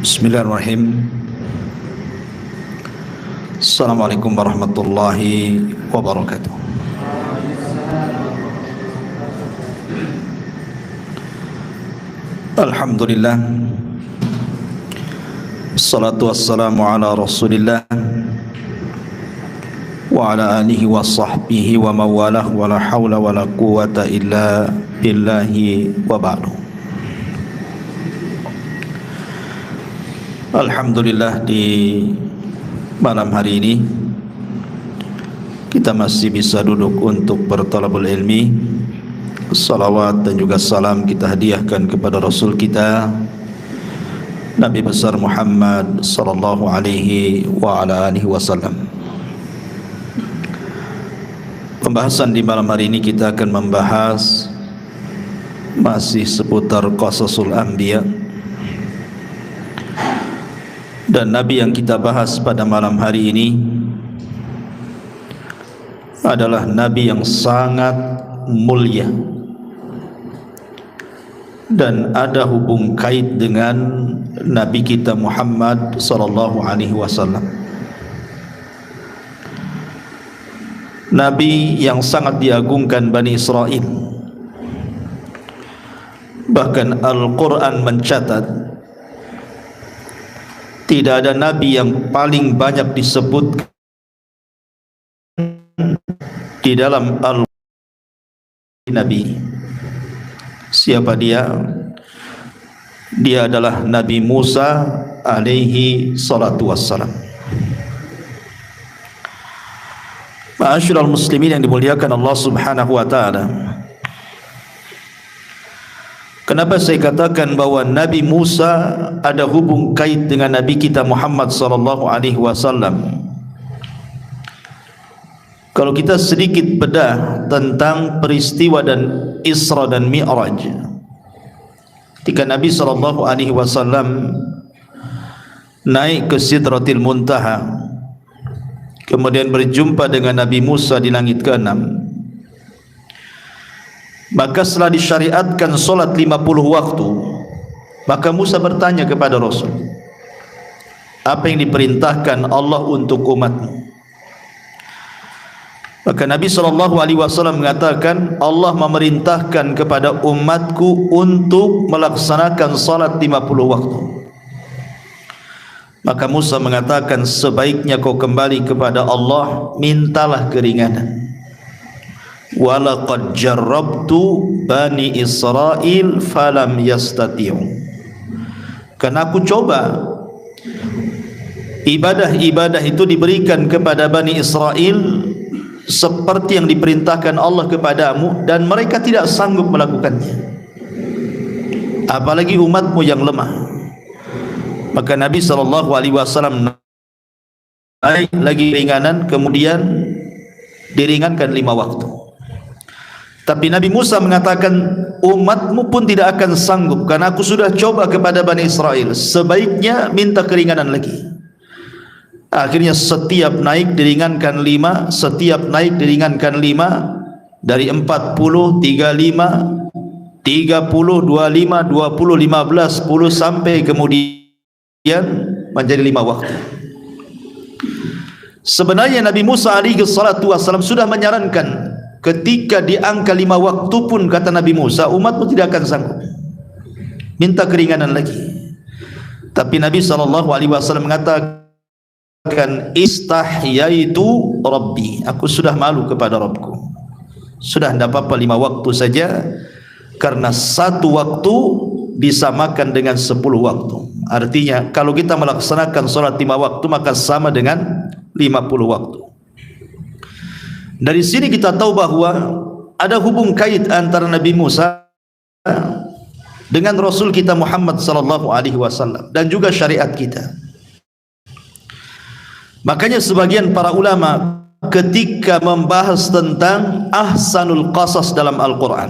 Bismillahirrahmanirrahim. Assalamualaikum warahmatullahi wabarakatuh. Alhamdulillah, assalatu wassalamu ala rasulillah wa ala alihi wa sahbihi wa mawalah wa la hawla wa la quwata illa billahi wa ba'du. Alhamdulillah, di malam hari ini kita masih bisa duduk untuk bertalabul ilmi. Salawat dan juga salam kita hadiahkan kepada Rasul kita Nabi besar Muhammad sallallahu alaihi wa ala alihi wasallam. Pembahasan di malam hari ini kita akan membahas masih seputar qasasul anbiya. Dan Nabi yang kita bahas pada malam hari ini adalah Nabi yang sangat mulia dan ada hubung kait dengan Nabi kita Muhammad sallallahu alaihi wasallam. Nabi yang sangat diagungkan Bani Israel. Bahkan Al-Quran mencatat tidak ada Nabi yang paling banyak disebut di dalam Al-Quran Nabi. Siapa dia? Dia adalah Nabi Musa alaihi salatu wassalam. Ma'asyiral muslimin yang dimuliakan Allah subhanahu wa ta'ala, kenapa saya katakan bahwa Nabi Musa ada hubung kait dengan Nabi kita Muhammad sallallahu alaihi wasallam? Kalau kita sedikit bedah tentang peristiwa dan Isra dan Mi'raj, ketika Nabi sallallahu alaihi wasallam naik ke Sidratil Muntaha, kemudian berjumpa dengan Nabi Musa di langit ke-6, maka setelah disyariatkan solat 50 waktu, maka Musa bertanya kepada Rasul, apa yang diperintahkan Allah untuk umatmu? Maka Nabi SAW mengatakan, Allah memerintahkan kepada umatku untuk melaksanakan salat 50 waktu. Maka Musa mengatakan, sebaiknya kau kembali kepada Allah, mintalah keringanan. Walaqad jarrabtu Bani Israel falam yastati'u. Karena aku coba ibadah-ibadah itu diberikan kepada Bani Israel seperti yang diperintahkan Allah kepadamu, dan mereka tidak sanggup melakukannya, apalagi umatmu yang lemah. Maka Nabi SAW naik lagi ringanan, kemudian diringankan 5 waktu. Tapi Nabi Musa mengatakan, umatmu pun tidak akan sanggup, karena aku sudah coba kepada Bani Israel, sebaiknya minta keringanan lagi. Akhirnya setiap naik diringankan 5, setiap naik diringankan 5, dari 40, 35, 30, 25, 20, 15, 10, sampai kemudian menjadi 5 waktu. Sebenarnya Nabi Musa alaihi salatu wassalam sudah menyarankan, ketika di angka 5 waktu pun, kata Nabi Musa, umatmu tidak akan sanggup, minta keringanan lagi. Tapi Nabi SAW mengatakan, istahyaitu Rabbi, aku sudah malu kepada Rabbku, sudah tidak apa-apa 5 waktu saja, karena 1 waktu disamakan dengan 10 waktu. Artinya kalau kita melaksanakan sholat 5 waktu, maka sama dengan 50 waktu. Dari sini kita tahu bahwa ada hubung kait antara Nabi Musa dengan Rasul kita Muhammad sallallahu alaihi wasallam dan juga syariat kita. Makanya sebagian para ulama ketika membahas tentang ahsanul qasas dalam Al-Quran,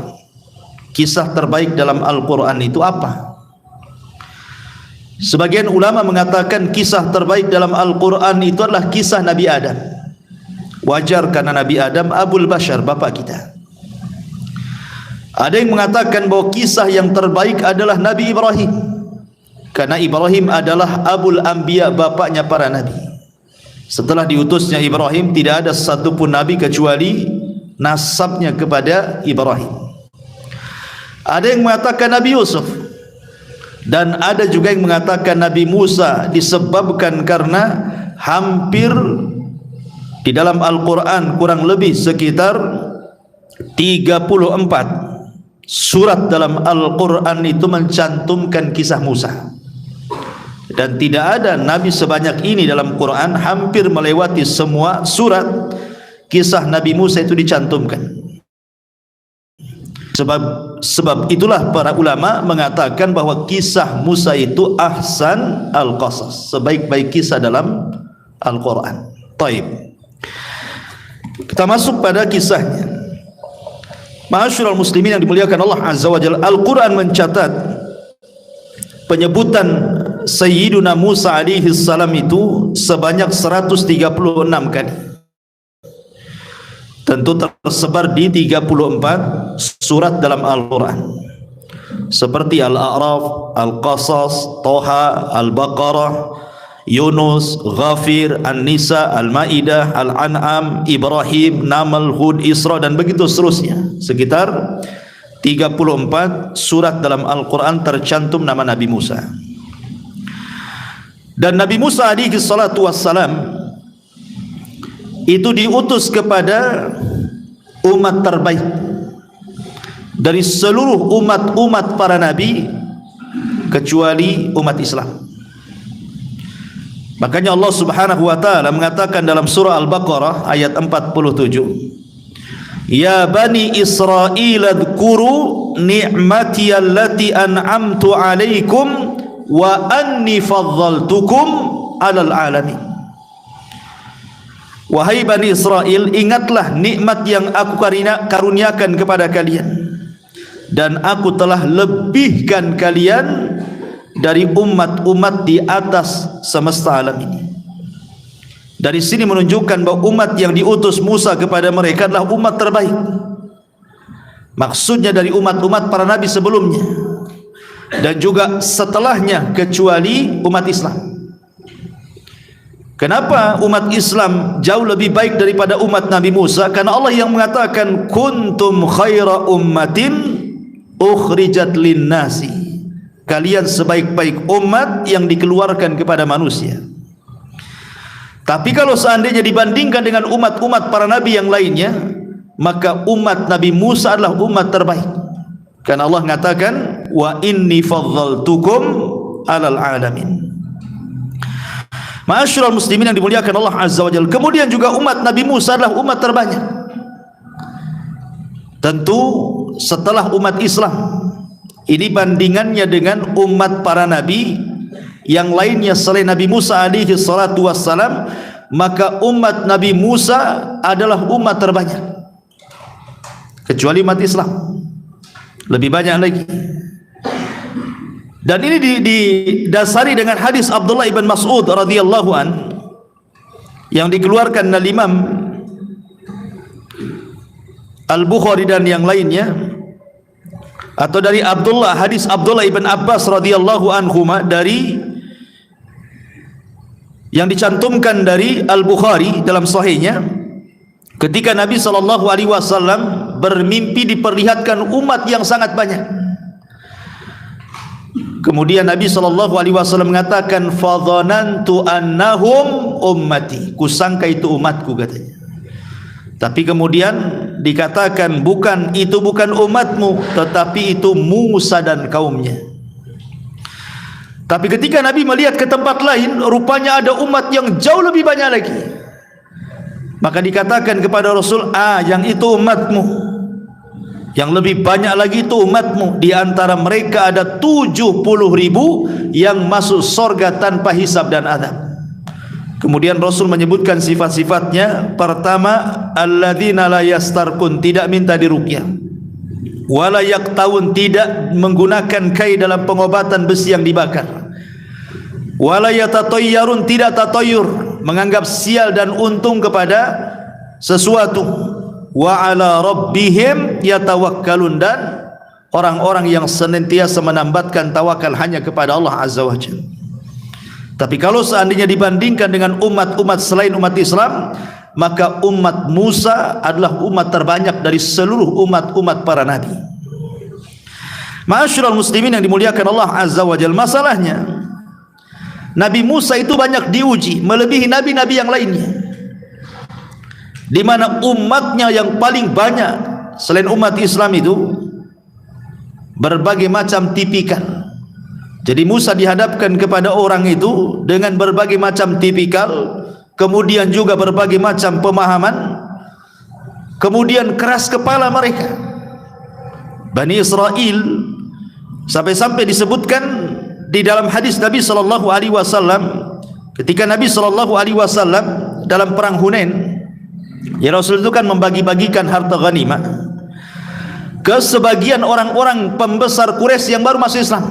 kisah terbaik dalam Al-Quran itu apa? Sebagian ulama mengatakan kisah terbaik dalam Al-Quran itu adalah kisah Nabi Adam. Wajar karena Nabi Adam Abul Bashar, bapak kita. Ada yang mengatakan bahwa kisah yang terbaik adalah Nabi Ibrahim. karena Ibrahim adalah abul anbiya, bapaknya para nabi. Setelah diutusnya Ibrahim, tidak ada satupun nabi kecuali nasabnya kepada Ibrahim. Ada yang mengatakan Nabi Yusuf, dan ada juga yang mengatakan Nabi Musa, disebabkan karena hampir di dalam Al-Quran kurang lebih sekitar 34 surat dalam Al-Quran itu mencantumkan kisah Musa, dan tidak ada nabi sebanyak ini dalam Quran. Hampir melewati semua surat kisah Nabi Musa itu dicantumkan. Sebab itulah para ulama mengatakan bahwa kisah Musa itu ahsan al-qasas, sebaik-baik kisah dalam Al-Quran. Taib, kita masuk pada kisahnya. Ma'asyiral muslimin yang dimuliakan Allah Azza wa Jalla, Al-Quran mencatat penyebutan Sayyiduna Musa alaihi salam itu sebanyak 136 kali. Tentu tersebar di 34 surat dalam Al-Quran, seperti Al-A'raf, Al-Qasas, Toha, Al-Baqarah, Yunus, Ghafir, An-Nisa, Al-Ma'idah, Al-An'am, Ibrahim, Naml, Hud, Isra, dan begitu seterusnya. Sekitar 34 surat dalam Al-Quran tercantum nama Nabi Musa. Dan Nabi Musa alaihi salatu wassalam itu diutus kepada umat terbaik dari seluruh umat-umat para nabi kecuali umat Islam. Makanya Allah Subhanahu wa taala mengatakan dalam surah Al-Baqarah ayat 47, Ya bani Israil adhkuru ni'mati allati an'amtu alaikum wa anni faddaltukum alal alamin. Wahai Bani Israel, ingatlah nikmat yang aku karuniakan kepada kalian, dan aku telah lebihkan kalian dari umat-umat di atas semesta alam ini. Dari sini menunjukkan bahwa umat yang diutus Musa kepada mereka adalah umat terbaik. Maksudnya dari umat-umat para nabi sebelumnya dan juga setelahnya, kecuali umat Islam. Kenapa umat Islam jauh lebih baik daripada umat Nabi Musa? Karena Allah yang mengatakan kuntum khaira ummatin ukhrijat linnasi, kalian sebaik-baik umat yang dikeluarkan kepada manusia. Tapi kalau seandainya dibandingkan dengan umat-umat para nabi yang lainnya, maka umat Nabi Musa adalah umat terbaik. Karena Allah mengatakan wa inni faddaltukum alal alamin. Ma'asyiral muslimin yang dimuliakan Allah Azza wa Jalla, kemudian juga umat Nabi Musa adalah umat terbanyak. Tentu setelah umat Islam. Ini bandingannya dengan umat para nabi yang lainnya selain Nabi Musa alaihi salatu wassalam, maka umat Nabi Musa adalah umat terbanyak kecuali umat Islam, lebih banyak lagi. Dan ini didasari dengan hadis Abdullah ibn Mas'ud radhiyallahu an yang dikeluarkan oleh Imam Al-Bukhari dan yang lainnya, atau dari hadis Abdullah ibn Abbas radhiyallahu anhuma, dari yang dicantumkan dari Al-Bukhari dalam sahihnya, ketika Nabi SAW bermimpi diperlihatkan umat yang sangat banyak. Kemudian Nabi SAW mengatakan fadhanantu annahum ummati, kusangka itu umatku, katanya. Tapi kemudian dikatakan bukan umatmu, tetapi itu Musa dan kaumnya. Tapi ketika Nabi melihat ke tempat lain, rupanya ada umat yang jauh lebih banyak lagi. Maka dikatakan kepada Rasul, yang itu umatmu, yang lebih banyak lagi itu umatmu. Di antara mereka ada 70.000 yang masuk surga tanpa hisab dan adab. Kemudian Rasul menyebutkan sifat-sifatnya. Pertama, alladzina la yastarqun, tidak minta diruqyah. Wala yaqtawun, tidak menggunakan kai dalam pengobatan besi yang dibakar. Wala yatatayyarun, tidak tatayyur, menganggap sial dan untung kepada sesuatu. Wa ala rabbihim yatawakkalun, dan orang-orang yang senantiasa menambatkan tawakal hanya kepada Allah Azza wa Jalla. Tapi kalau seandainya dibandingkan dengan umat-umat selain umat Islam, maka umat Musa adalah umat terbanyak dari seluruh umat-umat para nabi. Ma'asyiral muslimin yang dimuliakan Allah Azza wa Jalla, masalahnya Nabi Musa itu banyak diuji melebihi nabi-nabi yang lainnya, di mana umatnya yang paling banyak selain umat Islam itu berbagai macam tipikal. Jadi Musa dihadapkan kepada orang itu dengan berbagai macam tipikal, kemudian juga berbagai macam pemahaman, kemudian keras kepala mereka. Bani Israel sampai-sampai disebutkan di dalam hadis Nabi sallallahu alaihi wasallam, ketika Nabi sallallahu alaihi wasallam dalam perang Hunain, ya Rasul itu kan membagi-bagikan harta ghanimah ke sebagian orang-orang pembesar Quraisy yang baru masuk Islam.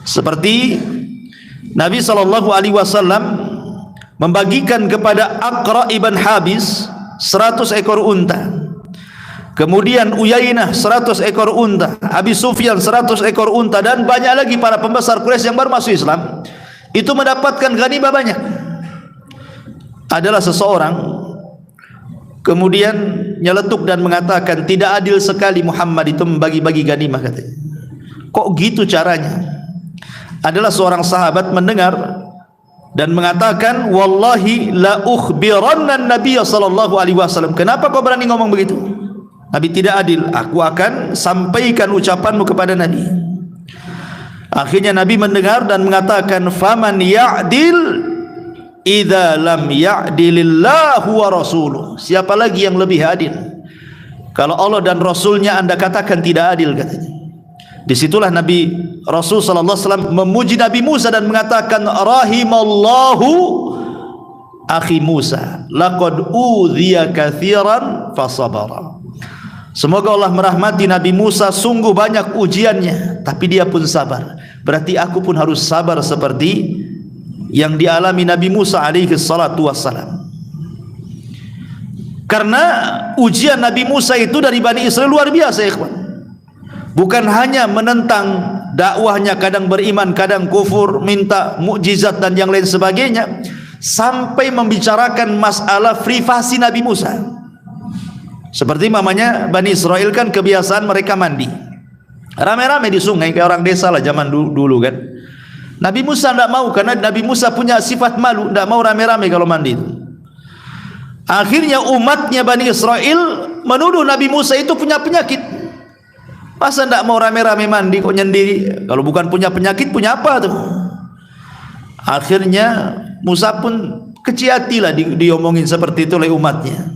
Seperti Nabi sallallahu alaihi wasallam membagikan kepada Aqra ibn Habis 100 ekor unta, kemudian Uyainah 100 ekor unta, Abi Sufyan 100 ekor unta, dan banyak lagi para pembesar Quraisy yang baru masuk Islam itu mendapatkan ghanimah banyak. Adalah seseorang kemudian nyeletuk dan mengatakan, tidak adil sekali Muhammad itu membagi-bagi ghanimah, katanya. Kok gitu caranya? Adalah seorang sahabat mendengar dan mengatakan, wallahi la ukhbiranna nabiyya sallallahu alaihi wasallam. Kenapa kau berani ngomong begitu? Nabi tidak adil. Aku akan sampaikan ucapanmu kepada Nabi. Akhirnya Nabi mendengar dan mengatakan, faman ya'dil idza lam ya'dilillahu wa rasuluh. Siapa lagi yang lebih adil kalau Allah dan Rasulnya Anda katakan tidak adil, katanya. Disitulah Nabi Rasul sallallahu alaihi wasallam memuji Nabi Musa dan mengatakan, rahimallahu akhi Musa laqad udhiya katsiran fasabara. Semoga Allah merahmati Nabi Musa, sungguh banyak ujiannya tapi dia pun sabar. Berarti aku pun harus sabar seperti yang dialami Nabi Musa alaihi salatu wassalam. Karena ujian Nabi Musa itu dari Bani Israel luar biasa, ya ikhwan. Bukan hanya menentang dakwahnya, kadang beriman, kadang kufur, minta mukjizat dan yang lain sebagainya, sampai membicarakan masalah privasi Nabi Musa. Seperti mamanya Bani Israel kan kebiasaan mereka mandi rame-rame di sungai kayak orang desa lah zaman dulu kan. Nabi Musa tidak mau, karena Nabi Musa punya sifat malu, tidak mau rame-rame kalau mandi itu. Akhirnya umatnya Bani Israel menuduh Nabi Musa itu punya penyakit. Masa tidak mau rame-rame mandi, kok nyendiri? Kalau bukan punya penyakit, punya apa tuh? Akhirnya Musa pun kecil hati lah diomongin seperti itu oleh umatnya.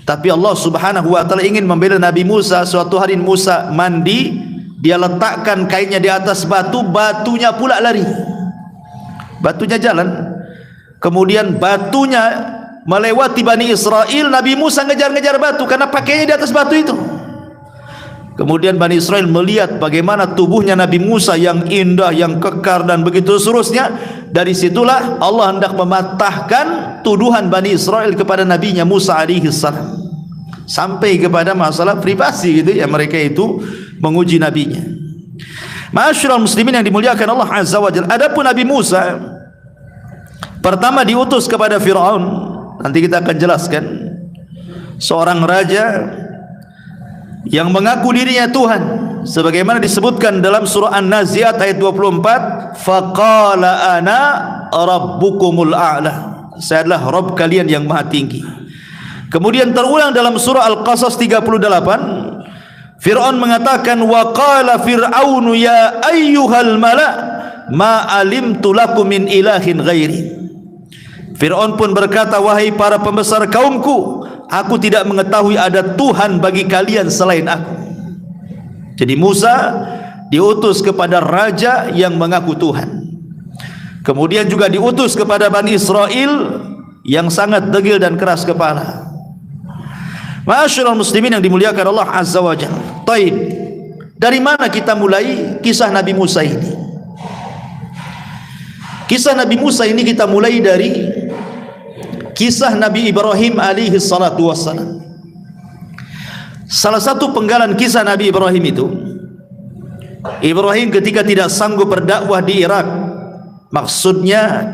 Tapi Allah subhanahu wa ta'ala ingin membela Nabi Musa. Suatu hari Musa mandi, dia letakkan kainnya di atas batu, batunya pula lari, batunya jalan. Kemudian batunya melewati Bani Israel, Nabi Musa ngejar-ngejar batu karena pakainya di atas batu itu. Kemudian Bani Israel melihat bagaimana tubuhnya Nabi Musa yang indah, yang kekar dan begitu seterusnya. Dari situlah Allah hendak mematahkan tuduhan Bani Israel kepada nabinya Musa alaihi salam, sampai kepada masalah privasi gitu ya, mereka itu menguji nabinya. Ma'asyiral muslimin yang dimuliakan Allah Azza wa Jalla. Adapun Nabi Musa pertama diutus kepada Firaun, nanti kita akan jelaskan, seorang raja yang mengaku dirinya Tuhan, sebagaimana disebutkan dalam surah An-Nazi'at ayat 24, faqala ana rabbukumul a'la, saya adalah Rabb kalian yang maha tinggi. Kemudian terulang dalam surah Al-Qasas 38, Fir'aun mengatakan, wa qala fir'aunu ya ayyuhal mala' ma alimtu lakum min ilahin ghairi. Fir'aun pun berkata, wahai para pembesar kaumku, aku tidak mengetahui ada Tuhan bagi kalian selain aku. Jadi Musa diutus kepada raja yang mengaku Tuhan. Kemudian juga diutus kepada Bani Israel yang sangat degil dan keras kepala. Ma'asyiral muslimin yang dimuliakan Allah Azza wa Jalla. Taib, dari mana kita mulai kisah Nabi Musa ini? Kisah Nabi Musa ini kita mulai dari kisah Nabi Ibrahim alaihi salatu wassalam. Salah satu penggalan kisah Nabi Ibrahim itu Ibrahim ketika tidak sanggup berdakwah di Irak, maksudnya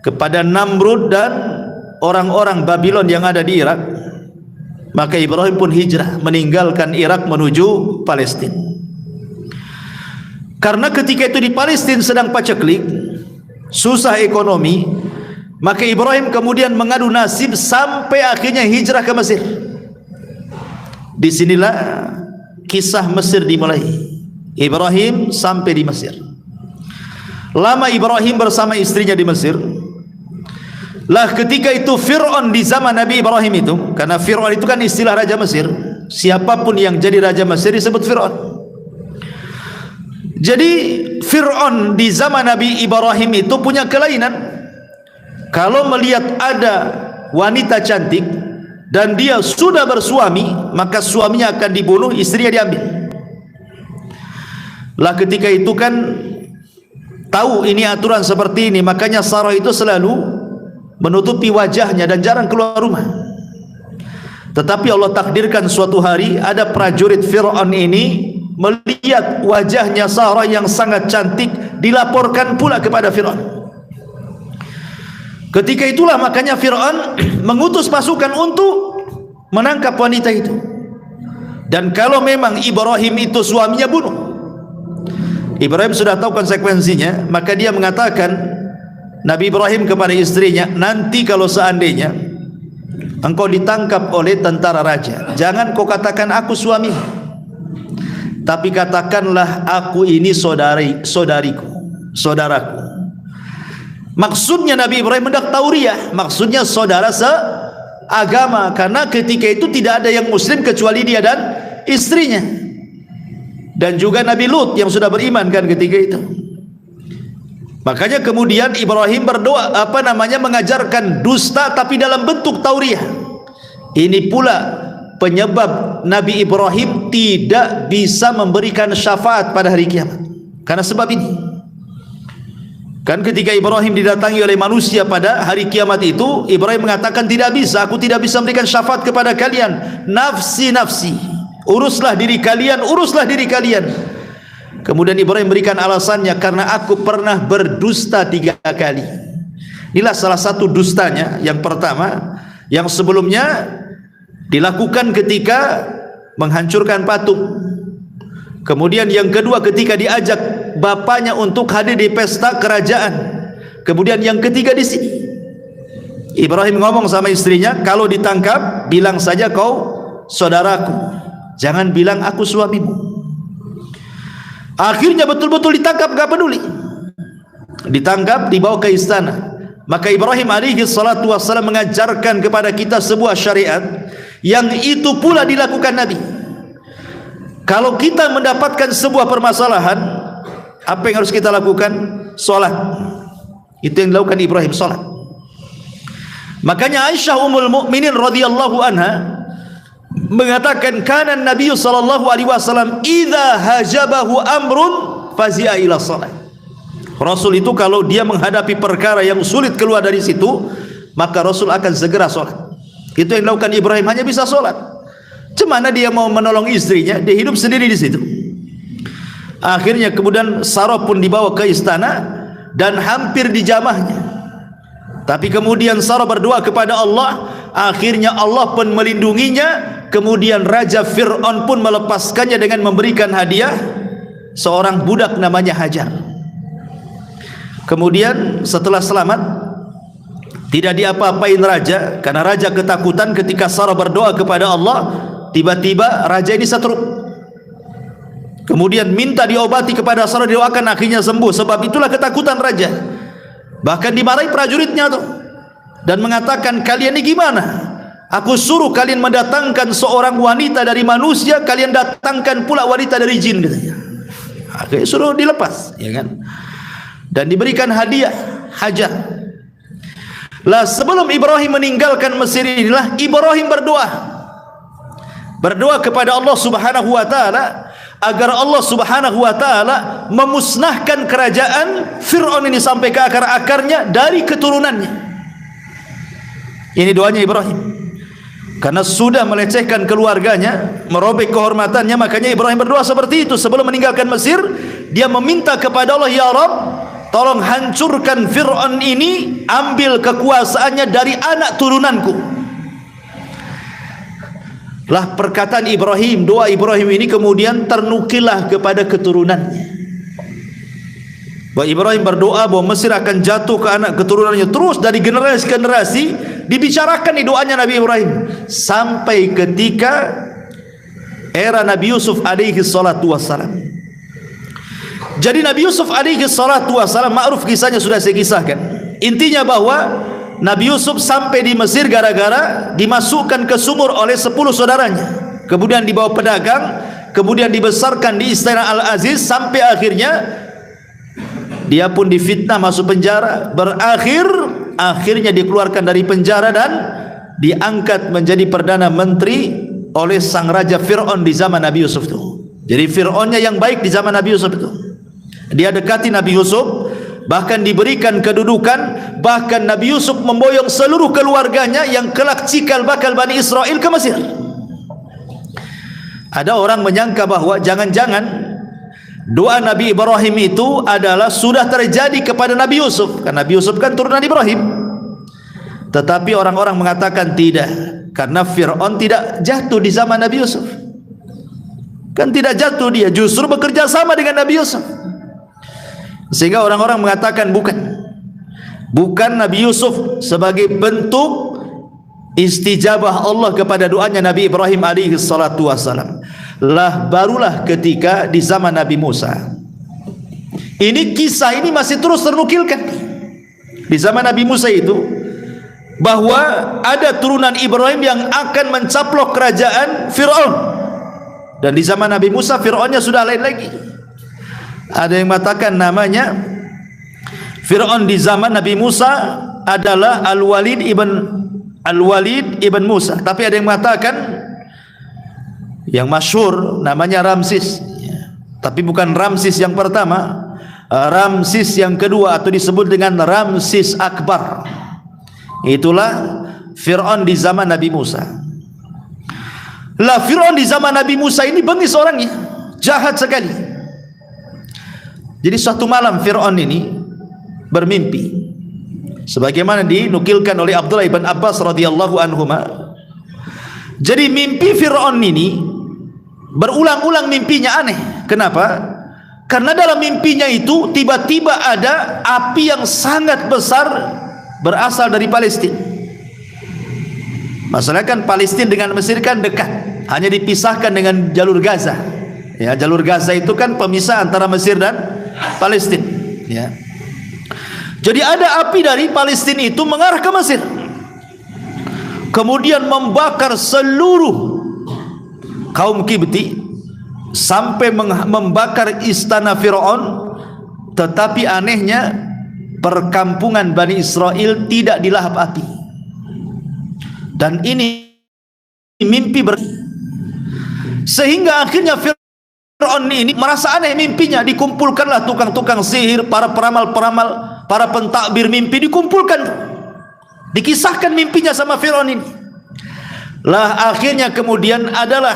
kepada Namrud dan orang-orang Babylon yang ada di Irak, maka Ibrahim pun hijrah meninggalkan Irak menuju Palestina. Karena ketika itu di Palestina sedang paceklik, susah ekonomi, maka Ibrahim kemudian mengadu nasib sampai akhirnya hijrah ke Mesir. Disinilah kisah Mesir dimulai. Ibrahim sampai di Mesir. Lama Ibrahim bersama istrinya di Mesir. Lah ketika itu Fir'aun di zaman Nabi Ibrahim itu, karena Fir'aun itu kan istilah raja Mesir, siapapun yang jadi raja Mesir disebut Fir'aun. Jadi Fir'aun di zaman Nabi Ibrahim itu punya kelainan. Kalau melihat ada wanita cantik dan dia sudah bersuami, maka suaminya akan dibunuh, istrinya diambil. Lah ketika itu kan tahu ini aturan seperti ini, makanya Sarah itu selalu menutupi wajahnya dan jarang keluar rumah. Tetapi Allah takdirkan suatu hari ada prajurit Fir'aun ini melihat wajahnya Sarah yang sangat cantik, dilaporkan pula kepada Fir'aun. Ketika itulah makanya Fir'aun mengutus pasukan untuk menangkap wanita itu. Dan kalau memang Ibrahim itu suaminya, bunuh. Ibrahim sudah tahu konsekuensinya, maka dia mengatakan, Nabi Ibrahim kepada istrinya, nanti kalau seandainya engkau ditangkap oleh tentara raja, jangan kau katakan aku suami, tapi katakanlah aku ini saudariku, saudaraku. Maksudnya Nabi Ibrahim hendak tauriah, maksudnya saudara seagama, karena ketika itu tidak ada yang muslim kecuali dia dan istrinya, dan juga Nabi Lut yang sudah beriman kan ketika itu. Makanya kemudian Ibrahim berdoa, mengajarkan dusta tapi dalam bentuk tauriah. Ini pula penyebab Nabi Ibrahim tidak bisa memberikan syafaat pada hari kiamat, karena sebab ini. Kan ketika Ibrahim didatangi oleh manusia pada hari kiamat itu, Ibrahim mengatakan, tidak bisa, aku tidak bisa memberikan syafaat kepada kalian. Nafsi, nafsi, uruslah diri kalian, uruslah diri kalian. Kemudian Ibrahim berikan alasannya, karena aku pernah berdusta 3 kali. Inilah salah satu dustanya. Yang pertama, yang sebelumnya dilakukan ketika menghancurkan patung. Kemudian yang kedua ketika diajak bapaknya untuk hadir di pesta kerajaan. Kemudian yang ketiga di sini Ibrahim ngomong sama istrinya, kalau ditangkap bilang saja kau saudaraku, jangan bilang aku suamimu. Akhirnya betul-betul ditangkap, gak peduli. Ditangkap, dibawa ke istana. Maka Ibrahim alaihi salatu wassalam mengajarkan kepada kita sebuah syariat yang itu pula dilakukan Nabi. Kalau kita mendapatkan sebuah permasalahan, apa yang harus kita lakukan? Salat. Itu yang dilakukan Ibrahim, salat. Makanya Aisyah Ummul Mukminin radhiyallahu anha mengatakan, kana Nabi sallallahu alaihi wasallam idza hajabahu amrun fazi'a ila salat. Rasul itu kalau dia menghadapi perkara yang sulit keluar dari situ, maka Rasul akan segera salat. Itu yang dilakukan Ibrahim, hanya bisa salat. Cemana dia mau menolong istrinya, dia hidup sendiri di situ. Akhirnya kemudian Sarah pun dibawa ke istana dan hampir dijamahnya. Tapi kemudian Sarah berdoa kepada Allah, akhirnya Allah pun melindunginya. Kemudian Raja Fir'aun pun melepaskannya dengan memberikan hadiah seorang budak namanya Hajar. Kemudian setelah selamat, tidak diapa-apain raja, karena raja ketakutan ketika Sarah berdoa kepada Allah. Tiba-tiba raja ini setruk. Kemudian minta diobati kepada Sarah, didoakan, akhirnya sembuh. Sebab itulah ketakutan raja. Bahkan dimarahi prajuritnya tuh, dan mengatakan, kalian ini gimana? Aku suruh kalian mendatangkan seorang wanita dari manusia, kalian datangkan pula wanita dari jin, katanya. Akhirnya suruh dilepas, ya kan? Dan diberikan hadiah Hajar. Lah sebelum Ibrahim meninggalkan Mesir inilah Ibrahim berdoa kepada Allah Subhanahu wa taala agar Allah Subhanahu wa taala memusnahkan kerajaan Fir'aun ini sampai ke akar-akarnya dari keturunannya. Ini doanya Ibrahim. karena sudah melecehkan keluarganya, merobek kehormatannya. Makanya Ibrahim berdoa seperti itu sebelum meninggalkan Mesir. Dia meminta kepada Allah, ya Rabb, tolong hancurkan Fir'aun ini, ambil kekuasaannya dari anak turunanku. Lah perkataan Ibrahim, doa Ibrahim ini kemudian ternukillah kepada keturunannya. Bahwa Ibrahim berdoa bahwa Mesir akan jatuh ke anak keturunannya. Terus dari generasi ke generasi dibicarakan di doanya Nabi Ibrahim, sampai ketika era Nabi Yusuf alaihi salatu wassalam. Jadi Nabi Yusuf alaihi salatu wassalam, ma'ruf kisahnya sudah saya kisahkan. Intinya bahwa Nabi Yusuf sampai di Mesir gara-gara dimasukkan ke sumur oleh 10 saudaranya, kemudian dibawa pedagang, kemudian dibesarkan di istana Al-Aziz, sampai akhirnya dia pun difitnah masuk penjara. Akhirnya dikeluarkan dari penjara dan diangkat menjadi perdana menteri oleh sang raja Fir'aun di zaman Nabi Yusuf itu. Jadi Fir'aunnya yang baik di zaman Nabi Yusuf itu. Dia dekati Nabi Yusuf, bahkan diberikan kedudukan. Bahkan Nabi Yusuf memboyong seluruh keluarganya yang kelak cikal bakal Bani Israel ke Mesir. Ada orang menyangka bahwa jangan-jangan doa Nabi Ibrahim itu adalah sudah terjadi kepada Nabi Yusuf, karena Nabi Yusuf kan turunan Ibrahim. Tetapi orang-orang mengatakan tidak, karena Fir'aun tidak jatuh di zaman Nabi Yusuf. Kan tidak jatuh dia, justru bekerja sama dengan Nabi Yusuf. Sehingga orang-orang mengatakan bukan Nabi Yusuf sebagai bentuk istijabah Allah kepada doanya Nabi Ibrahim alaihi salatu wassalam. Barulah ketika di zaman Nabi Musa. Ini kisah ini masih terus ternukilkan di zaman Nabi Musa itu, bahwa ada turunan Ibrahim yang akan mencaplok kerajaan Fir'aun. Dan di zaman Nabi Musa Fir'aunnya sudah lain lagi. Ada yang mengatakan namanya Fir'aun di zaman Nabi Musa adalah Al-Walid ibn Musa. Tapi ada yang mengatakan yang masyhur namanya Ramsis, tapi bukan Ramsis yang pertama, Ramsis yang kedua, atau disebut dengan Ramsis Akbar. Itulah Fir'aun di zaman Nabi Musa. Fir'aun di zaman Nabi Musa ini bengis orangnya, jahat sekali. Jadi suatu malam Fir'aun ini bermimpi, sebagaimana dinukilkan oleh Abdullah ibn Abbas radhiyallahu anhuma. Jadi mimpi Fir'aun ini berulang-ulang, mimpinya aneh. Kenapa? Karena dalam mimpinya itu tiba-tiba ada api yang sangat besar berasal dari Palestina. Masalahnya kan Palestina dengan Mesir kan dekat, hanya dipisahkan dengan jalur Gaza. Ya, jalur Gaza itu kan pemisah antara Mesir dan Palestina. Ya. Jadi ada api dari Palestina itu mengarah ke Mesir, kemudian membakar seluruh kaum Kibti sampai membakar istana Fir'aun. Tetapi anehnya perkampungan Bani Israel tidak dilahap api. Dan ini mimpi sehingga akhirnya Fir'aun ini merasa aneh mimpinya. Dikumpulkanlah tukang-tukang sihir, para peramal-peramal, para pentakbir mimpi, dikumpulkan, dikisahkan mimpinya sama Fir'aun ini. Akhirnya kemudian adalah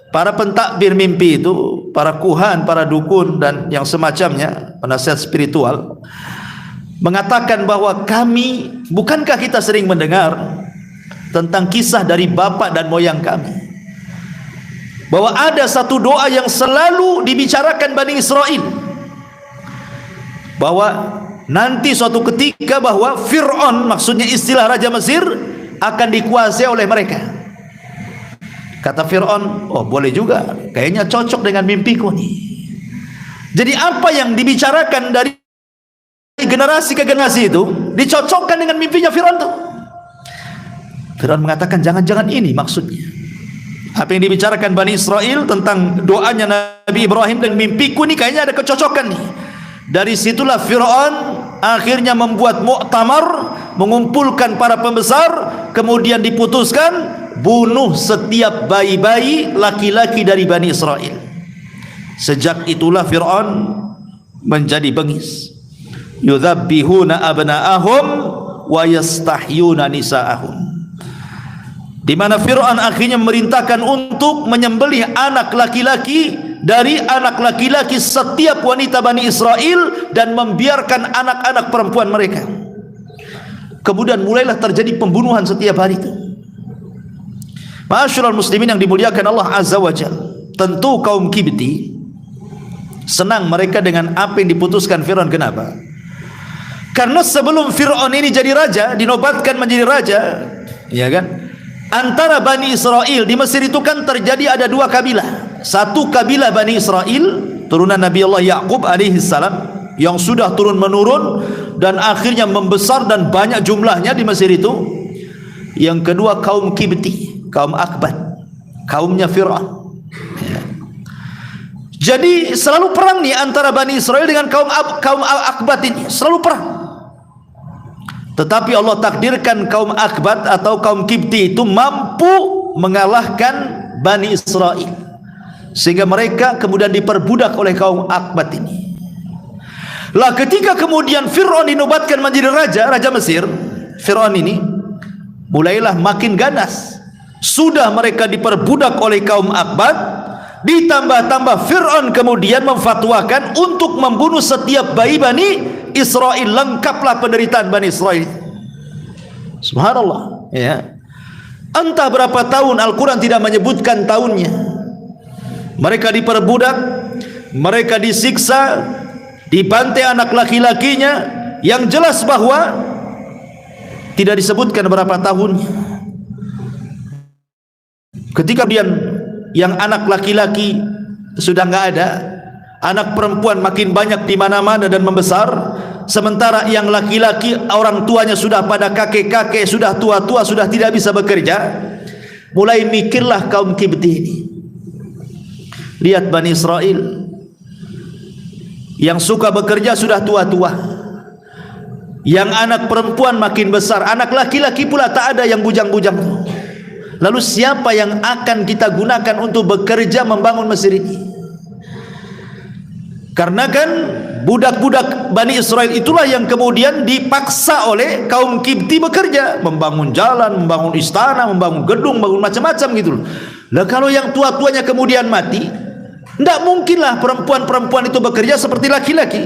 para pentakbir mimpi itu, para kuhan, para dukun dan yang semacamnya, penasihat spiritual, mengatakan bahwa bukankah kita sering mendengar tentang kisah dari bapak dan moyang kami, bahwa ada satu doa yang selalu dibicarakan Bani Israel, bahwa nanti suatu ketika bahwa Fir'aun, maksudnya istilah Raja Mesir, akan dikuasai oleh mereka. Kata Fir'aun, oh boleh juga, kayaknya cocok dengan mimpiku nih. Jadi apa yang dibicarakan dari generasi ke generasi itu dicocokkan dengan mimpinya Fir'aun tuh. Fir'aun mengatakan jangan-jangan ini maksudnya. Apa yang dibicarakan Bani Israel tentang doanya Nabi Ibrahim dan mimpiku ini kayaknya ada kecocokan nih. Dari situlah Fir'aun akhirnya membuat muktamar, mengumpulkan para pembesar, kemudian diputuskan bunuh setiap bayi-bayi laki-laki dari Bani Israel. Sejak itulah Fir'aun menjadi bengis. Yudzabbihuna abna'ahum wa yastahyuna nisa'ahum. di mana Fir'aun akhirnya memerintahkan untuk menyembelih anak laki-laki dari anak laki-laki setiap wanita Bani Israel dan membiarkan anak-anak perempuan mereka. Kemudian mulailah terjadi pembunuhan setiap hari itu. Ma'asyiral muslimin yang dimuliakan Allah Azza wa Jalla, tentu kaum Kibti senang mereka dengan apa yang diputuskan Fir'aun. Kenapa? Karena sebelum Fir'aun ini jadi raja, dinobatkan menjadi raja, ya kan, antara Bani Israel di Mesir itu kan terjadi ada dua kabilah. Satu kabilah Bani Israel turunan Nabi Allah Ya'qub alaihi salam yang sudah turun menurun dan akhirnya membesar dan banyak jumlahnya di Mesir itu. Yang kedua kaum Kibti, kaum Akbat, kaumnya Fir'aun. Jadi selalu perang nih antara Bani Israel dengan kaum Akbat ini, selalu perang. Tetapi Allah takdirkan kaum Akbat atau kaum Kibti itu mampu mengalahkan Bani Israel, sehingga mereka kemudian diperbudak oleh kaum Akbat ini. Lah ketika kemudian Fir'aun dinobatkan menjadi raja Mesir, Fir'aun ini mulailah makin ganas. Sudah mereka diperbudak oleh kaum Akbat, ditambah-tambah Fir'aun kemudian memfatwakan untuk membunuh setiap bayi Bani Israel. Lengkaplah penderitaan Bani Israel. Subhanallah, ya. Entah berapa tahun, Al-Quran tidak menyebutkan tahunnya. Mereka diperbudak, mereka disiksa, dibantai anak laki-lakinya. Yang jelas bahwa tidak disebutkan berapa tahunnya. Ketika kemudian yang anak laki-laki sudah nggak ada, anak perempuan makin banyak di mana-mana dan membesar, sementara yang laki-laki orang tuanya sudah pada kakek-kakek, sudah tua-tua, sudah tidak bisa bekerja. Mulai mikirlah kaum Kibti ini. Lihat Bani Israel yang suka bekerja sudah tua-tua, yang anak perempuan makin besar, anak laki-laki pula tak ada yang bujang-bujang. Lalu siapa yang akan kita gunakan untuk bekerja membangun Mesir ini? Karena kan budak-budak Bani Israel itulah yang kemudian dipaksa oleh kaum Kibti bekerja, membangun jalan, membangun istana, membangun gedung, membangun macam-macam gitu. Lah kalau yang tua-tuanya kemudian mati, tidak mungkinlah perempuan-perempuan itu bekerja seperti laki-laki.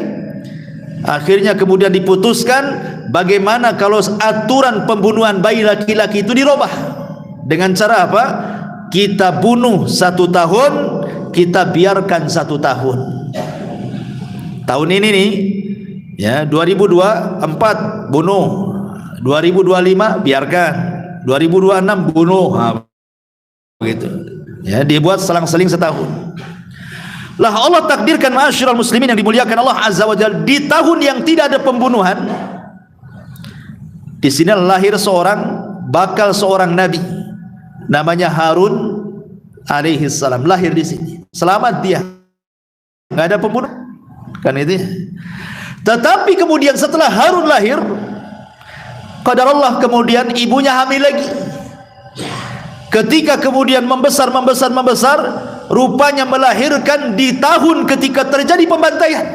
Akhirnya kemudian diputuskan bagaimana kalau aturan pembunuhan bayi laki-laki itu dirubah. Dengan cara apa? Kita bunuh 1 tahun, kita biarkan 1 tahun. Tahun ini nih, ya 2024 bunuh, 2025 biarkan, 2026 bunuh, begitu. Ya, dibuat selang-seling setahun. Lah Allah takdirkan ma'asyiral muslimin yang dimuliakan Allah Azza wa Jalla, di tahun yang tidak ada pembunuhan, di sini lahir bakal seorang nabi namanya Harun alaihi salam, lahir di sini. Selamat dia, nggak ada pembunuh kan itu. Tetapi kemudian setelah Harun lahir, qadar Allah kemudian ibunya hamil lagi. Ketika kemudian membesar, rupanya melahirkan di tahun ketika terjadi pembantaian.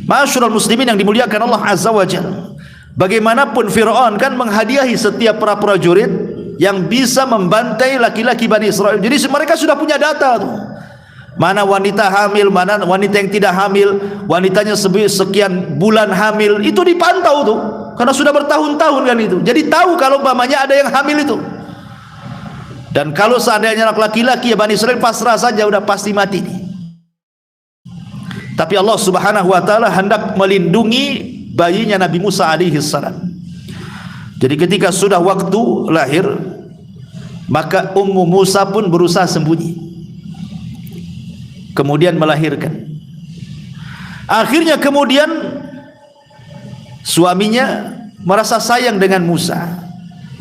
Ma'asyiral muslimin yang dimuliakan Allah Azza wa Jalla, bagaimanapun Fir'aun kan menghadiahi setiap para prajurit yang bisa membantai laki-laki Bani Israel. Jadi mereka sudah punya data tuh. Mana wanita hamil, mana wanita yang tidak hamil, wanitanya sekian bulan hamil, itu dipantau tuh. Karena sudah bertahun-tahun kan itu. Jadi tahu kalau umpamanya ada yang hamil itu. Dan kalau seandainya anak laki-laki ya Bani Israel pasrah saja, udah pasti mati nih. Tapi Allah Subhanahu wa taala hendak melindungi bayinya Nabi Musa alaihi salam. Jadi ketika sudah waktu lahir, maka Ummu Musa pun berusaha sembunyi, kemudian melahirkan. Akhirnya kemudian suaminya merasa sayang dengan Musa,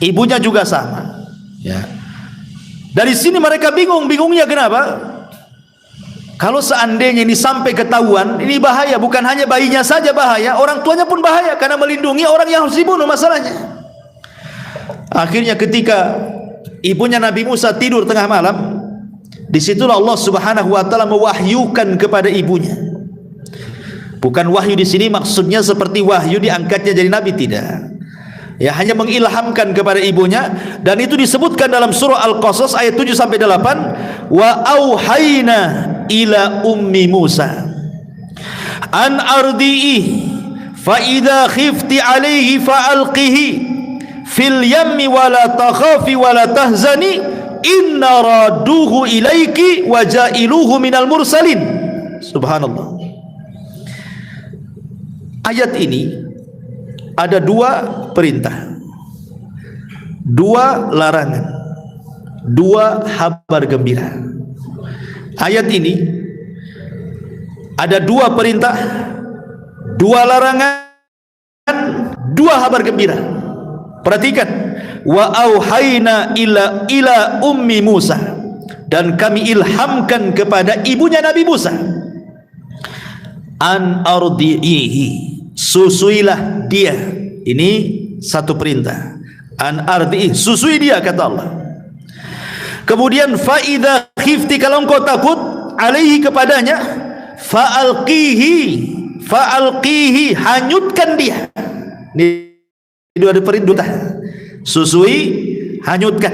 ibunya juga sama, ya. Dari sini mereka bingungnya kenapa? Kalau seandainya ini sampai ketahuan, ini bahaya. Bukan hanya bayinya saja bahaya, orang tuanya pun bahaya, karena melindungi orang yang harus dibunuh masalahnya. Akhirnya ketika ibunya Nabi Musa tidur tengah malam, disitulah Allah Subhanahu wa taala mewahyukan kepada ibunya. Bukan wahyu di sini maksudnya seperti wahyu diangkatnya jadi nabi, tidak. Ya, hanya mengilhamkan kepada ibunya, dan itu disebutkan dalam surah Al-Qasas ayat 7 sampai 8. Wa auhayna ila ummi Musa an ardi'i fa idza khifti alaihi fa alqihi fil yammi wa la takhafi wa la tahzani inna raduhu ilaiki wa jailuhu minal mursalin. Subhanallah. Ayat ini ada dua perintah, dua larangan, dua kabar gembira. Ayat ini ada dua perintah, dua larangan, dua kabar gembira. Perhatikan, wa auhayna ila ummi Musa, dan kami ilhamkan kepada ibunya Nabi Musa, an ardi'ihi, susuilah dia. Ini satu perintah, an ardi'i, susui dia, kata Allah. Kemudian fa idza khifti, kalau engkau takut, alaihi, kepadanya, fa alqihi, hanyutkan dia. Ini dua perintah, susui, hanyutkan.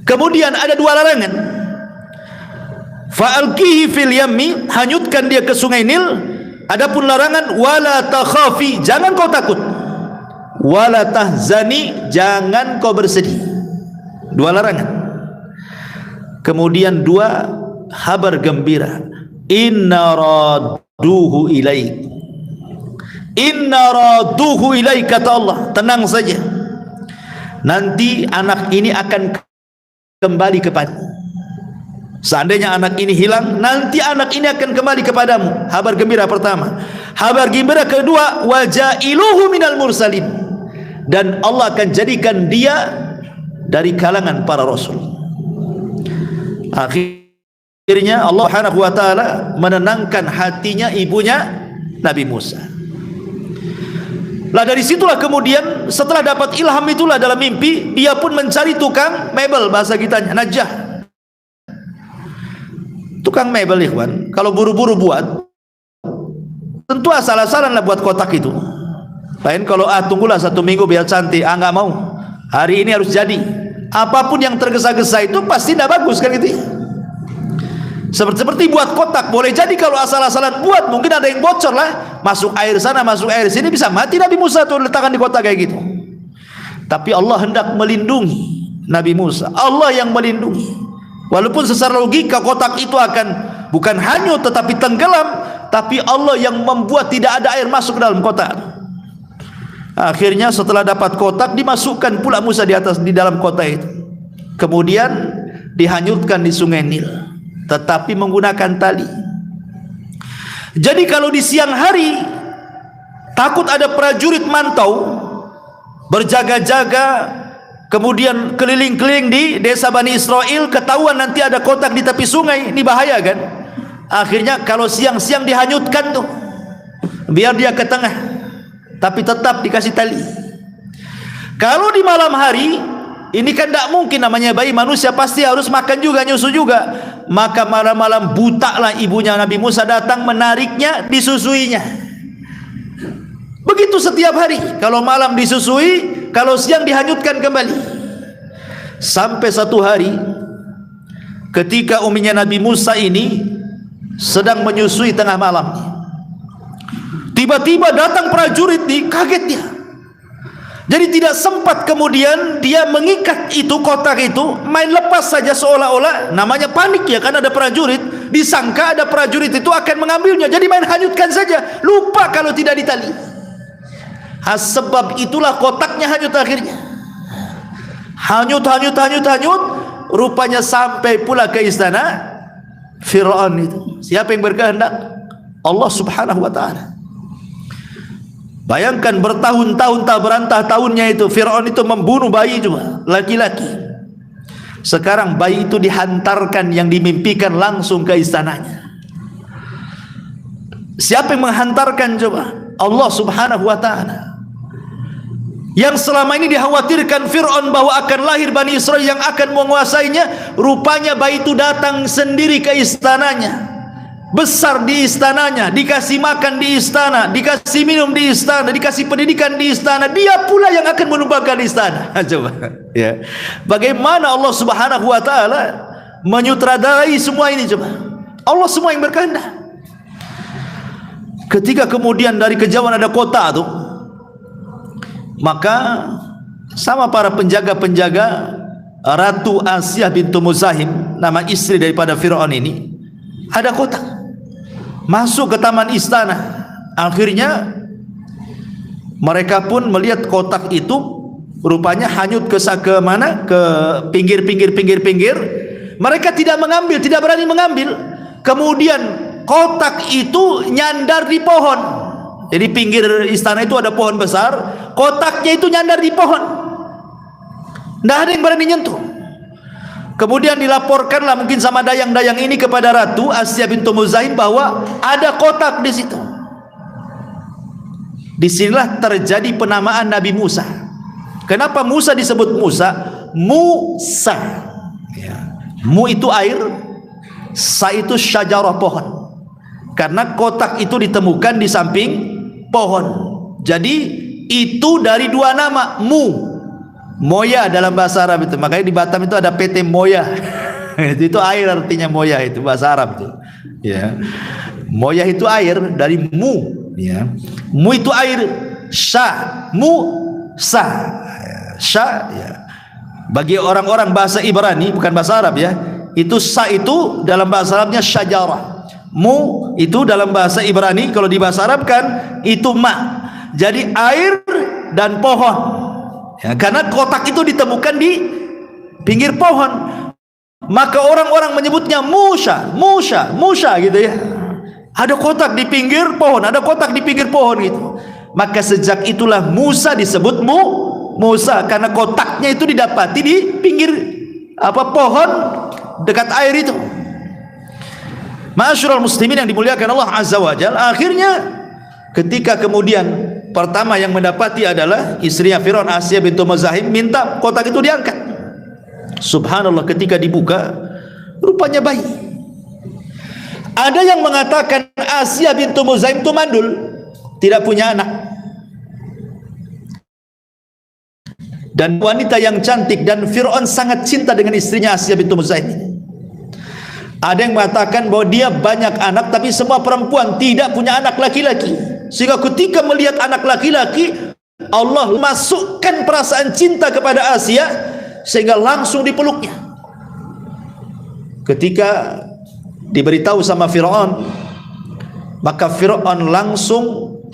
Kemudian ada dua larangan, fa alqihi fil yammi, hanyutkan dia ke sungai Nil. Adapun larangan, wala takhafi, jangan kau takut, wala tahzani, jangan kau bersedih. Dua larangan. Kemudian dua kabar gembira, inna raduhu ilaik, inna raduhu ilaik, kata Allah, tenang saja, nanti anak ini akan kembali kepadamu. Seandainya anak ini hilang, nanti anak ini akan kembali kepadamu. Kabar gembira pertama. Kabar gembira kedua, wajailuhu minal mursalin, dan Allah akan jadikan dia dari kalangan para rasul. Akhirnya Allah Subhanahu wa taala menenangkan hatinya ibunya Nabi Musa. Lah dari situlah kemudian setelah dapat ilham itulah dalam mimpi, dia pun mencari tukang mebel, bahasa kitanya najah. Tukang mebel, ikhwan, kalau buru-buru buat, tentu asal-asalan lah buat kotak itu. Lain kalau tunggulah 1 minggu biar cantik, nggak mau, hari ini harus jadi. Apapun yang tergesa-gesa itu pasti tidak bagus, kan gitu. Seperti buat kotak, boleh jadi kalau asal-asalan buat, mungkin ada yang bocor lah, masuk air sana, masuk air sini, bisa mati Nabi Musa tuh letakkan di kotak kayak gitu. Tapi Allah hendak melindungi Nabi Musa, Allah yang melindungi. Walaupun secara logika kotak itu akan bukan hanyut tetapi tenggelam, tapi Allah yang membuat tidak ada air masuk ke dalam kotak. Akhirnya setelah dapat kotak, dimasukkan pula Musa di dalam kotak itu. Kemudian dihanyutkan di sungai Nil, tetapi menggunakan tali. Jadi kalau di siang hari takut ada prajurit mantau berjaga-jaga, kemudian keliling-keliling di desa Bani Israel, ketahuan nanti ada kotak di tepi sungai, ini bahaya kan. Akhirnya kalau siang-siang dihanyutkan tuh, biar dia ke tengah, tapi tetap dikasih tali. Kalau di malam hari, ini kan tidak mungkin, namanya bayi manusia pasti harus makan juga, nyusu juga. Maka malam-malam butaklah ibunya Nabi Musa datang menariknya, disusuinya. Begitu setiap hari, kalau malam disusui, kalau siang dihanyutkan kembali. Sampai satu hari ketika uminya Nabi Musa ini sedang menyusui tengah malam, tiba-tiba datang prajurit, kaget dia. Jadi tidak sempat kemudian dia mengikat itu kotak itu, main lepas saja seolah-olah, namanya panik ya, kan ada prajurit, disangka ada prajurit itu akan mengambilnya, jadi main hanyutkan saja, lupa kalau tidak ditali. Sebab itulah kotaknya hanyut akhirnya. Hanyut, rupanya sampai pula ke istana Fir'aun itu. Siapa yang berkehendak? Allah Subhanahu wa ta'ala. Bayangkan bertahun-tahun tak berantah tahunnya itu Fir'aun itu membunuh bayi juga, laki-laki. Sekarang bayi itu dihantarkan, yang dimimpikan langsung ke istananya. Siapa yang menghantarkan coba? Allah Subhanahu wa ta'ala. Yang selama ini dikhawatirkan Fir'aun bahwa akan lahir Bani Israel yang akan menguasainya, rupanya bayi itu datang sendiri ke istananya. besar di istananya, dikasih makan di istana, dikasih minum di istana, dikasih pendidikan di istana, dia pula yang akan menumbangkan istana. Coba, ya. Bagaimana Allah Subhanahu wa taala menyutradarai semua ini, coba. Allah semua yang berkehendak. Ketika kemudian dari kejauhan ada kota tuh, maka sama para penjaga-penjaga Ratu Asyah bintu Muzahim, nama istri daripada Fir'aun ini, ada kotak masuk ke taman istana. Akhirnya mereka pun melihat kotak itu rupanya hanyut ke mana? Ke pinggir. Mereka tidak mengambil, tidak berani mengambil. Kemudian kotak itu nyandar di pohon. Jadi pinggir istana itu ada pohon besar, kotaknya itu nyandar di pohon. Tidak ada yang berani nyentuh. Kemudian dilaporkanlah mungkin sama dayang-dayang ini kepada Ratu Asyah bintu Muzahim bahwa ada kotak di situ. Disinilah terjadi penamaan Nabi Musa. Kenapa Musa disebut Musa? Musa. Ya. Mu itu air, sa itu syajarah pohon. Karena kotak itu ditemukan di samping pohon. Jadi itu dari dua nama, Mu. Moya dalam bahasa Arab itu. Makanya di Batam itu ada PT Moya. Itu air artinya Moya, itu bahasa Arab itu. Ya. Moya itu air dari mu, ya. Mu itu air, sya, mu, sa. Sya, ya. Bagi orang-orang bahasa Ibrani, bukan bahasa Arab ya. Itu sa itu dalam bahasa Arabnya syajarah. Mu itu dalam bahasa Ibrani, kalau di bahasa Arab kan itu ma. Jadi air dan pohon. Ya, karena kotak itu ditemukan di pinggir pohon, maka orang-orang menyebutnya Musa gitu ya. Ada kotak di pinggir pohon, ada kotak di pinggir pohon gitu. Maka sejak itulah Musa disebut Musa, karena kotaknya itu didapati di pinggir pohon dekat air itu. Ma'asyiral muslimin yang dimuliakan Allah Azza wa Jalla, akhirnya ketika kemudian pertama yang mendapati adalah istrinya Fir'aun, Asyah bintu Muzahim, minta kotak itu diangkat. Subhanallah, ketika dibuka rupanya bayi. Ada yang mengatakan Asyah bintu Muzahim itu mandul, tidak punya anak, dan wanita yang cantik, dan Fir'aun sangat cinta dengan istrinya Asyah bintu Muzahim. Ada yang mengatakan bahwa dia banyak anak tapi semua perempuan, tidak punya anak laki-laki. Sehingga ketika melihat anak laki-laki, Allah masukkan perasaan cinta kepada Asyah sehingga langsung dipeluknya. Ketika diberitahu sama Fir'aun, maka Fir'aun langsung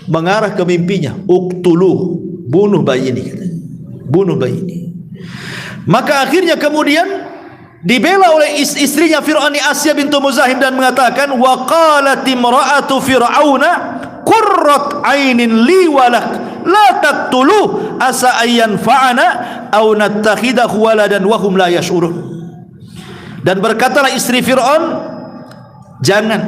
mengarah ke mimpinya, uqtuluh, bunuh bayi ini, katanya. Bunuh bayi ini. Maka akhirnya kemudian dibela oleh istrinya Fir'aun, Asyah bintu Muzahim, dan mengatakan, wa qalat imra'atu fir'auna qurrat ainin li walak la taqtuluh asa ayyan fa'ana aw nattakhidahu waladan wa hum la yash'urun. Dan berkatalah istri Fir'aun, jangan,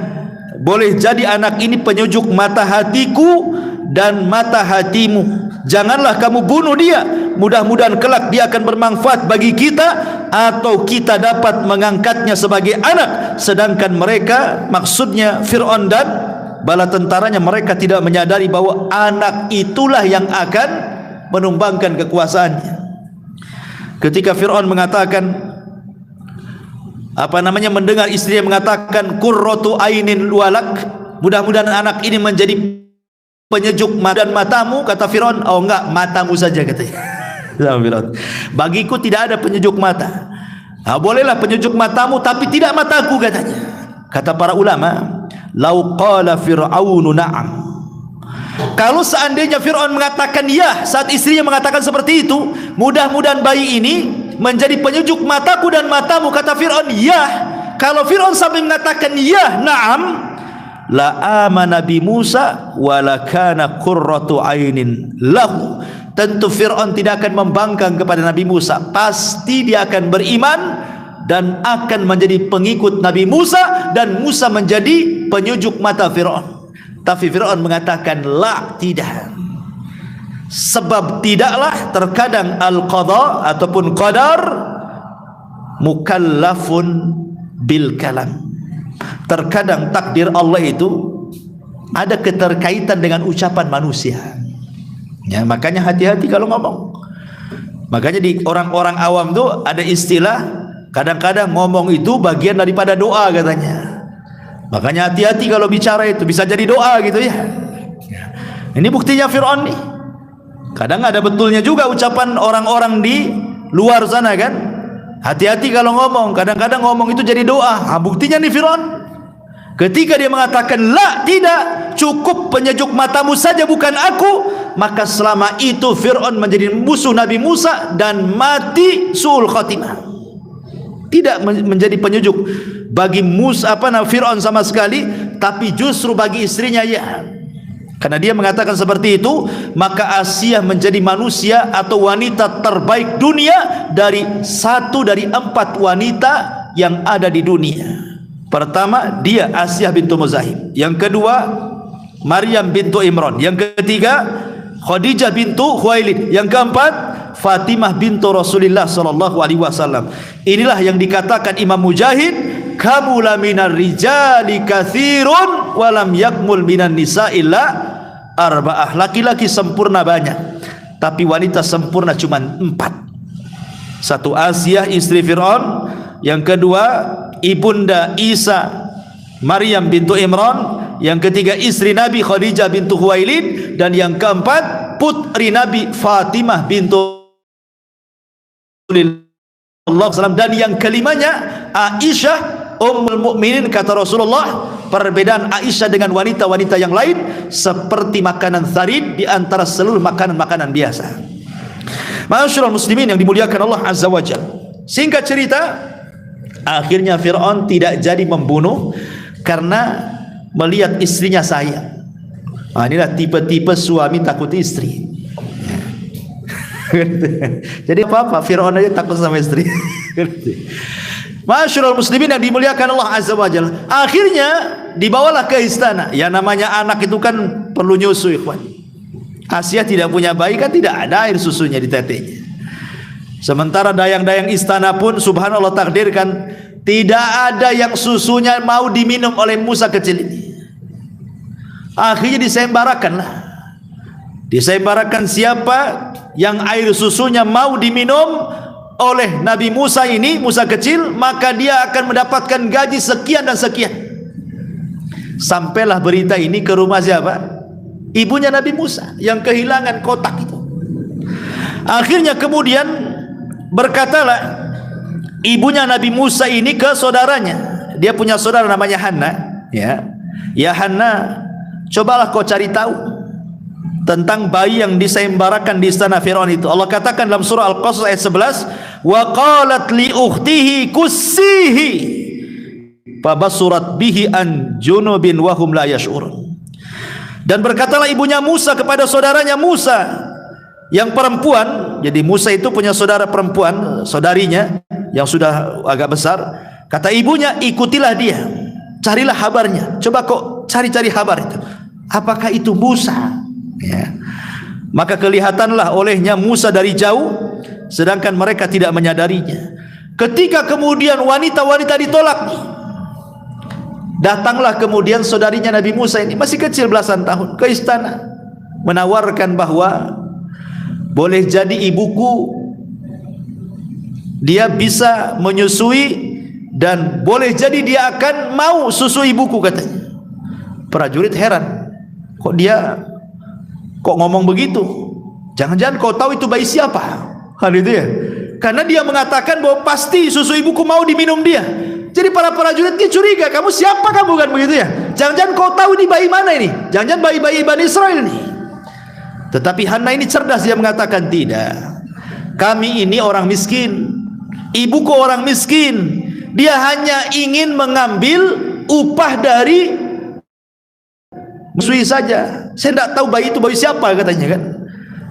boleh jadi anak ini penyejuk mata hatiku dan mata hatimu. Janganlah kamu bunuh dia, mudah-mudahan kelak dia akan bermanfaat bagi kita, atau kita dapat mengangkatnya sebagai anak. Sedangkan mereka, maksudnya Fir'aun dan bala tentaranya, mereka tidak menyadari bahwa anak itulah yang akan menumbangkan kekuasaannya. Ketika Fir'aun mengatakan, mendengar istrinya mengatakan qurratu ainin walak, mudah-mudahan anak ini menjadi penyejuk dan matamu, kata Fir'aun, oh enggak, matamu saja, katanya. Bagiku tidak ada penyejuk mata. Nah, bolehlah penyejuk matamu tapi tidak mataku, katanya. Kata para ulama, lau qala fir'aunu na'am, kalau seandainya Fir'aun mengatakan ya saat istrinya mengatakan seperti itu, mudah-mudahan bayi ini menjadi penyejuk mataku dan matamu, kata Fir'aun, ya. Kalau Fir'aun sampai mengatakan ya, na'am, la amana bi Musa wa la kana qurratu ainin lahu. Tentu Fir'aun tidak akan membangkang kepada Nabi Musa, pasti dia akan beriman dan akan menjadi pengikut Nabi Musa, dan Musa menjadi penyejuk mata Fir'aun. Tapi Fir'aun mengatakan la, tidak. Sebab tidaklah, terkadang al-qadha ataupun qadar mukallafun bil kalam, terkadang takdir Allah itu ada keterkaitan dengan ucapan manusia. Ya, makanya hati-hati kalau ngomong. Makanya di orang-orang awam tuh ada istilah, kadang-kadang ngomong itu bagian daripada doa katanya. Makanya hati-hati kalau bicara itu, bisa jadi doa gitu ya. Ini buktinya Fir'aun nih. Kadang ada betulnya juga ucapan orang-orang di luar sana kan. Hati-hati kalau ngomong, kadang-kadang ngomong itu jadi doa. Buktinya nih Fir'aun, ketika dia mengatakan la, tidak, cukup penyejuk matamu saja bukan aku, maka selama itu Fir'aun menjadi musuh Nabi Musa dan mati su'ul khatimah. Tidak menjadi penyejuk bagi Fir'aun sama sekali, tapi justru bagi istrinya ya. Karena dia mengatakan seperti itu, maka Asiyah menjadi manusia atau wanita terbaik dunia dari 1 dari 4 wanita yang ada di dunia. Pertama, dia Asiyah bintu Muzahim. Yang kedua, Maryam bintu Imran. Yang ketiga, Khadijah bintu Khuwailid. Yang keempat, Fatimah bintu Rasulullah sallallahu alaihi wasallam. Inilah yang dikatakan Imam Mujahid, kamula minar rijali katsirun wa lam yakmul minan nisa illa arba'ah. Laki-laki sempurna banyak, tapi wanita sempurna cuma 4. Satu, Asiyah istri Fir'aun. Yang kedua, ibunda Isa Maryam bintu Imran. Yang ketiga, istri Nabi Khadijah bintu Khuwailid. Dan yang keempat, putri Nabi Fatimah bintu Rasulullah. Dan yang kelimanya, Aisyah Ummul Mukminin. Kata Rasulullah, perbedaan Aisyah dengan wanita-wanita yang lain seperti makanan tharid di antara seluruh makanan-makanan biasa. Ma'asyiral muslimin yang dimuliakan Allah Azza wa Jalla. Singkat cerita, akhirnya Fir'aun tidak jadi membunuh karena melihat istrinya sayang. Inilah tipe-tipe suami takut istri. Jadi apa-apa Fir'aun aja takut sama istri. Ma'asyiral muslimin yang dimuliakan Allah Azza wa Jalla. Akhirnya dibawalah ke istana. Ya namanya anak itu kan perlu nyusu, ikhwan. Asiyah tidak punya bayi kan, tidak ada air susunya di tetenya. Sementara dayang-dayang istana pun subhanallah takdirkan tidak ada yang susunya mau diminum oleh Musa kecil ini. Akhirnya disembarakanlah. Disembarakan siapa yang air susunya mau diminum oleh Nabi Musa ini, Musa kecil, maka dia akan mendapatkan gaji sekian dan sekian. Sampailah berita ini ke rumah siapa? Ibunya Nabi Musa yang kehilangan kotak itu. Akhirnya kemudian berkatalah ibunya Nabi Musa ini ke saudaranya. Dia punya saudara namanya Hanna, ya. Ya Hanna, cobalah kau cari tahu tentang bayi yang disembarakan di istana Firaun itu. Allah katakan dalam surah Al-Qasas ayat 11, wa qalat li ukhtihi kussihi fabasurat bihi an junubin wa hum la yash'urun. Dan berkatalah ibunya Musa kepada saudaranya Musa yang perempuan. Jadi Musa itu punya saudara perempuan, saudarinya yang sudah agak besar. Kata ibunya, ikutilah dia, carilah kabarnya. Coba kok cari-cari kabar itu, apakah itu Musa, ya. Maka kelihatanlah olehnya Musa dari jauh, sedangkan mereka tidak menyadarinya. Ketika kemudian wanita-wanita ditolak, datanglah kemudian saudarinya Nabi Musa ini, masih kecil belasan tahun, ke istana menawarkan bahwa boleh jadi ibuku, dia bisa menyusui, dan boleh jadi dia akan mau susu ibuku, katanya. Prajurit heran, kok dia ngomong begitu? Jangan-jangan kau tahu itu bayi siapa? Hal itu ya. Karena dia mengatakan bahwa pasti susu ibuku mau diminum dia. Jadi para prajurit ini curiga, kamu siapa kamu, kan begitu ya? Jangan-jangan kau tahu ini bayi mana ini? Jangan-jangan bayi-bayi Bani Israel ini. Tetapi Hanna ini cerdas, dia mengatakan tidak. Kami ini orang miskin, ibuku orang miskin. Dia hanya ingin mengambil upah dari musui saja. Saya tidak tahu bayi itu bayi siapa, katanya kan.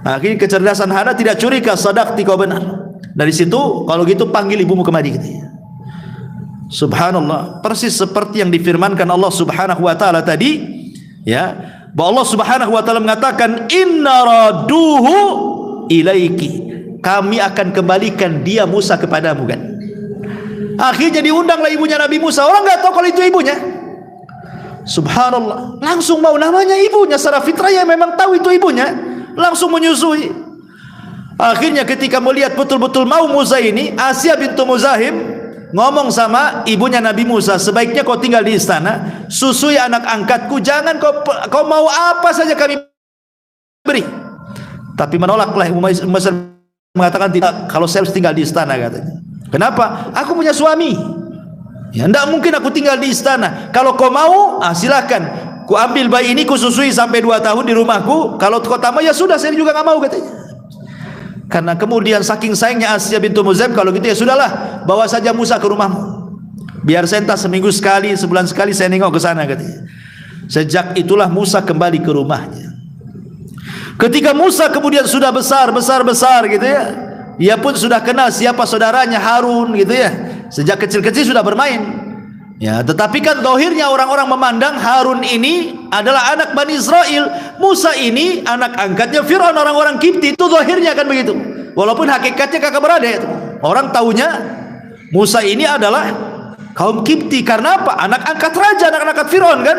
Akhirnya kecerdasan Hana tidak curiga, sadaqti, kau benar. Dari situ, kalau gitu panggil ibumu kemari, katanya. Subhanallah, persis seperti yang difirmankan Allah Subhanahu wa taala tadi, ya, bahwa Allah Subhanahu wa taala mengatakan inna raduhu ilaiki, kami akan kembalikan dia Musa kepadamu, kan. Akhirnya diundanglah ibunya Nabi Musa. Orang nggak tahu kalau itu ibunya. Subhanallah, langsung mau, namanya ibunya secara fitrah ya memang tahu itu ibunya, langsung menyusui. Akhirnya ketika melihat betul-betul mau Musa ini, Asiyah bintu Muzahim ngomong sama ibunya Nabi Musa, sebaiknya kau tinggal di istana, susui anak angkatku, jangan kau mau apa saja kami beri. Tapi menolaklah Musa, mengatakan tidak, kalau saya harus tinggal di istana katanya. Kenapa? Aku punya suami. Ya, tidak mungkin aku tinggal di istana. Kalau kau mau, silakan. Ku ambil bayi ini, ku susui sampai 2 tahun di rumahku. Kalau kau tak mau, ya sudah, saya juga nggak mau katanya. Karena kemudian saking sayangnya Asiyah bintu Muzahim, kalau gitu ya sudahlah, bawa saja Musa ke rumahmu. Biar saya entah seminggu sekali, sebulan sekali saya nengok ke sana katanya. Sejak itulah Musa kembali ke rumahnya. Ketika Musa kemudian sudah besar gitu ya, dia pun sudah kenal siapa saudaranya Harun gitu ya. Sejak kecil-kecil sudah bermain. Ya, tetapi kan zahirnya orang-orang memandang Harun ini adalah anak Bani Israel, Musa ini anak angkatnya Fir'aun, orang-orang Kipti. Itu zahirnya kan begitu. Walaupun hakikatnya kakak beradik. Orang taunya Musa ini adalah kaum Kipti. Karena apa? Anak angkat raja, anak angkat Fir'aun kan.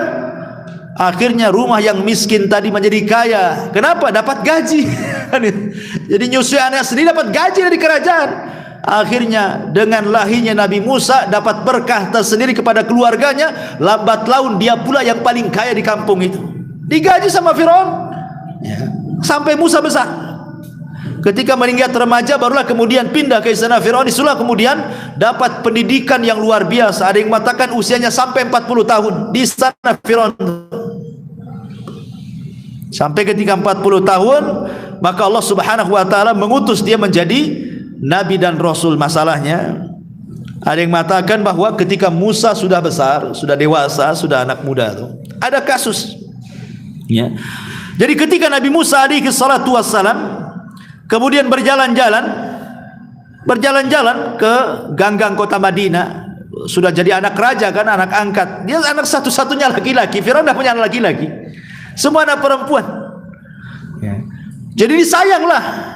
Akhirnya rumah yang miskin tadi menjadi kaya. Kenapa? Dapat gaji. Jadi nyusui anak sendiri dapat gaji dari kerajaan. Akhirnya dengan lahirnya Nabi Musa dapat berkah tersendiri kepada keluarganya. Lambat laun dia pula yang paling kaya di kampung itu, digaji sama Firaun ya, sampai Musa besar. Ketika meninggal remaja barulah kemudian pindah ke istana Firaun. Itulah kemudian dapat pendidikan yang luar biasa. Ada yang mengatakan usianya sampai 40 tahun di istana Firaun. Sampai ketika 40 tahun maka Allah Subhanahu wa taala mengutus dia menjadi Nabi dan Rasul. Masalahnya ada yang mengatakan bahwa ketika Musa sudah besar, sudah dewasa, sudah anak muda tuh, ada kasus ya. Jadi ketika Nabi Musa alaihi salatu wassalam kemudian berjalan-jalan ke ganggang kota Madinah, sudah jadi anak raja kan, anak angkat. Dia anak satu-satunya laki-laki. Firaun tidak punya anak laki-laki, semua anak perempuan ya. Jadi disayanglah.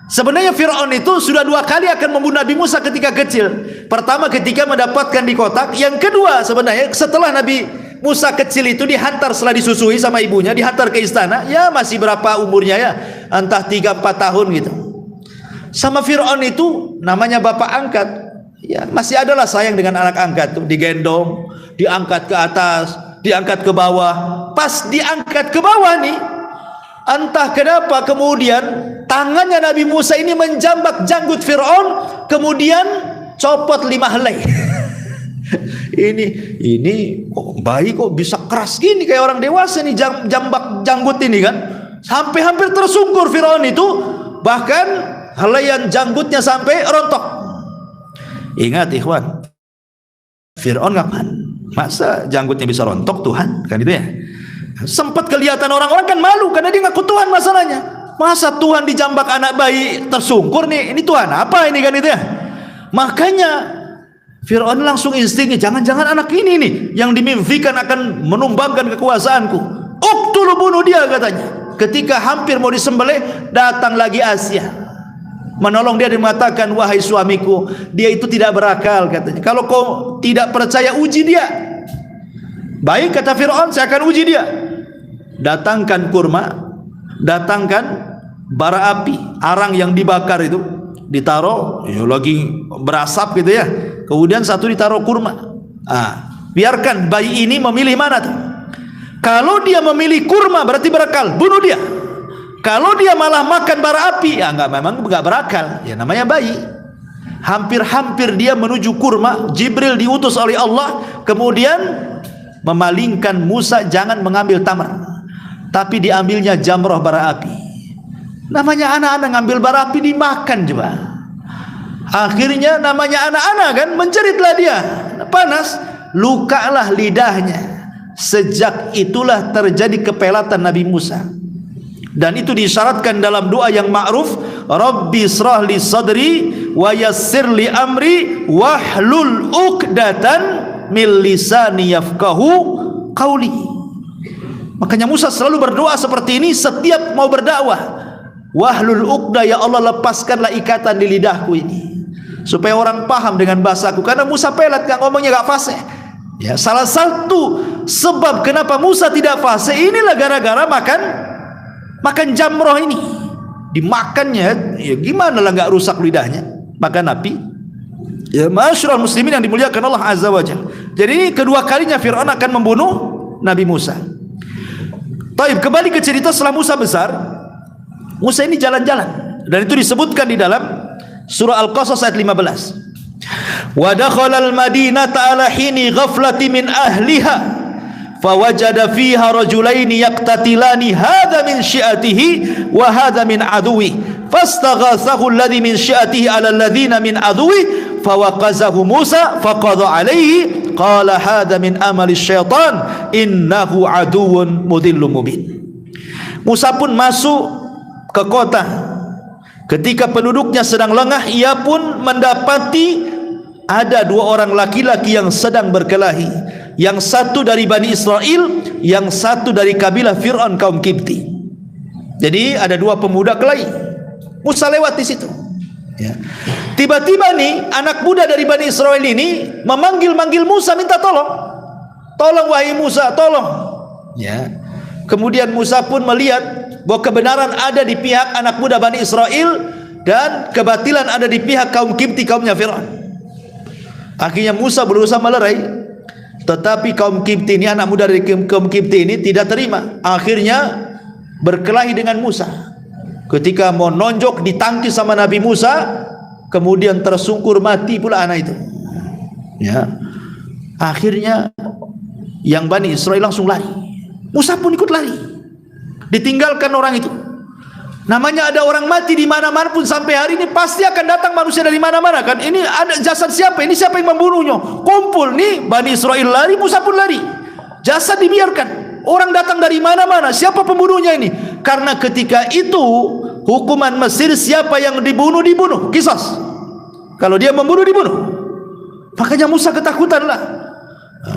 Sebenarnya Fir'aun itu sudah 2 kali akan membunuh Nabi Musa ketika kecil. Pertama ketika mendapatkan di kotak. Yang kedua sebenarnya setelah Nabi Musa kecil itu dihantar setelah disusui sama ibunya, dihantar ke istana. Ya masih berapa umurnya ya, entah 3-4 tahun gitu. Sama Fir'aun itu namanya bapak angkat ya, masih adalah sayang dengan anak angkat tuh. Digendong, diangkat ke atas, diangkat ke bawah. Pas diangkat ke bawah nih, entah kenapa kemudian tangannya Nabi Musa ini menjambak janggut Fir'aun, kemudian copot 5 helai. ini kok bayi kok bisa keras gini kayak orang dewasa nih, jambak janggut ini kan, sampai hampir tersungkur Fir'aun itu, bahkan helaian janggutnya sampai rontok. Ingat ikhwan, Fir'aun kapan masa janggutnya bisa rontok Tuhan kan itu ya. Sempat kelihatan orang-orang kan malu karena dia ngaku Tuhan. Masalahnya masa Tuhan dijambak anak bayi tersungkur nih, ini Tuhan apa ini kan itu ya. Makanya Fir'aun langsung instingnya, jangan-jangan anak ini nih yang dimimpikan akan menumbangkan kekuasaanku. Uktulu, bunuh dia katanya. Ketika hampir mau disembelih, datang lagi Asiyah menolong dia dan mengatakan, wahai suamiku, dia itu tidak berakal katanya. Kalau kau tidak percaya, uji dia. Baik kata Fir'aun, saya akan uji dia. Datangkan kurma, datangkan bara api, arang yang dibakar itu ditaruh, ya lagi berasap gitu ya. Kemudian satu ditaruh kurma. Biarkan bayi ini memilih mana tuh. Kalau dia memilih kurma berarti berakal, bunuh dia. Kalau dia malah makan bara api, ya memang nggak berakal, ya namanya bayi. Hampir-hampir dia menuju kurma, Jibril diutus oleh Allah, kemudian memalingkan Musa jangan mengambil tamar, tapi diambilnya jamroh bara api. Namanya anak-anak ngambil bara api dimakan coba. Akhirnya namanya anak-anak kan, menjeritlah dia, panas, lukalah lidahnya. Sejak itulah terjadi kepelatan Nabi Musa. Dan itu disyaratkan dalam doa yang ma'ruf, Rabbi israh li sadri wa yassir li amri wahlul uqdatan min lisani yafqahu qauli. Makanya Musa selalu berdoa seperti ini setiap mau berdakwah. Wahlul uqdah, ya Allah lepaskanlah ikatan di lidahku ini supaya orang paham dengan bahasaku. Karena Musa pelat, ngomongnya gak fasih. Ya, salah satu sebab kenapa Musa tidak fase inilah gara-gara makan jamroh ini. Dimakannya, ya gimana lah nggak rusak lidahnya. Maka Nabi, ya masyarul muslimin yang dimuliakan Allah Azza wa Jalla. Jadi ini kedua kalinya Fir'aun akan membunuh Nabi Musa. Taib, kembali ke cerita setelah Musa besar. Musa ini jalan-jalan, dan itu disebutkan di dalam surah Al-Qasas ayat 15. Wa dakhala al-madinata ala hini ghaflati min ahliha fawajada fiha rajulaini yaqtatilani hadha min syi'atihi wa hadha min aduwi fastaghathahu alladhi min syi'atihi ala alladhina min aduwi fawaqazahu Musa faqada alaihi qala hadha min amali syaitan innahu aduwwun mudhillun mubin. Musa pun masuk ke kota. Ketika penduduknya sedang lengah, ia pun mendapati ada dua orang laki-laki yang sedang berkelahi. Yang satu dari Bani Israel, yang satu dari kabilah Fir'aun kaum Kipti. Jadi ada dua pemuda kelahi. Musa lewat di situ. Ya. Tiba-tiba nih anak muda dari Bani Israel ini memanggil-manggil Musa, minta tolong. Tolong wahai Musa, tolong. Ya. Kemudian Musa pun melihat bahwa kebenaran ada di pihak anak muda Bani Israel dan kebatilan ada di pihak kaum Kipti, kaumnya Fir'aun. Akhirnya Musa berusaha melerai, tetapi kaum Kipti ini, anak muda dari kaum Kipti ini tidak terima. Akhirnya berkelahi dengan Musa. Ketika mau nonjok, ditangkis sama Nabi Musa, kemudian tersungkur mati pula anak itu. Ya. Akhirnya yang Bani Israel langsung lari. Musa pun ikut lari. Ditinggalkan orang itu. Namanya ada orang mati di mana-mana pun sampai hari ini pasti akan datang manusia dari mana-mana kan. Ini ada jasad siapa? Ini siapa yang membunuhnya? Kumpul nih Bani Israel lari, Musa pun lari. Jasad dibiarkan. Orang datang dari mana-mana. Siapa pembunuhnya ini? Karena ketika itu hukuman Mesir, siapa yang dibunuh dibunuh, qisas. Kalau dia membunuh dibunuh. Makanya Musa ketakutanlah.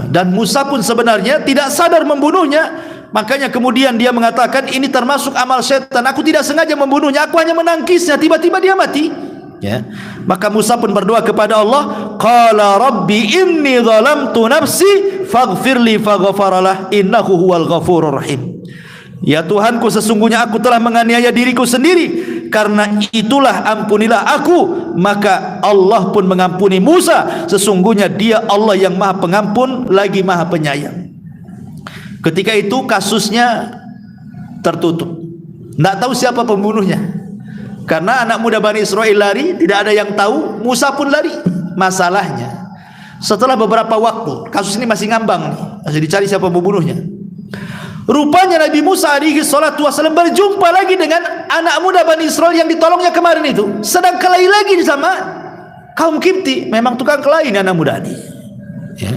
Dan Musa pun sebenarnya tidak sadar membunuhnya. Makanya kemudian dia mengatakan ini termasuk amal setan. Aku tidak sengaja membunuhnya, aku hanya menangkisnya. Tiba-tiba dia mati. Ya. Maka Musa pun berdoa kepada Allah, qala rabbi inni zalamtu nafsi faghfirli faghfaralah innahu huwal ghafurur rahim. Ya Tuhanku, sesungguhnya aku telah menganiaya diriku sendiri, karena itulah ampunilah aku. Maka Allah pun mengampuni Musa, sesungguhnya dia Allah yang maha pengampun lagi maha penyayang. Ketika itu kasusnya tertutup. Tidak tahu siapa pembunuhnya. Karena anak muda Bani Israel lari, tidak ada yang tahu. Musa pun lari. Masalahnya, setelah beberapa waktu, kasus ini masih ngambang nih, masih dicari siapa pembunuhnya. Rupanya Nabi Musa alaihi salatu wasallam berjumpa lagi dengan anak muda Bani Israel yang ditolongnya kemarin itu. Sedang kelahi lagi sama kaum Kipti. Memang tukang kelahi anak muda ini. Ya.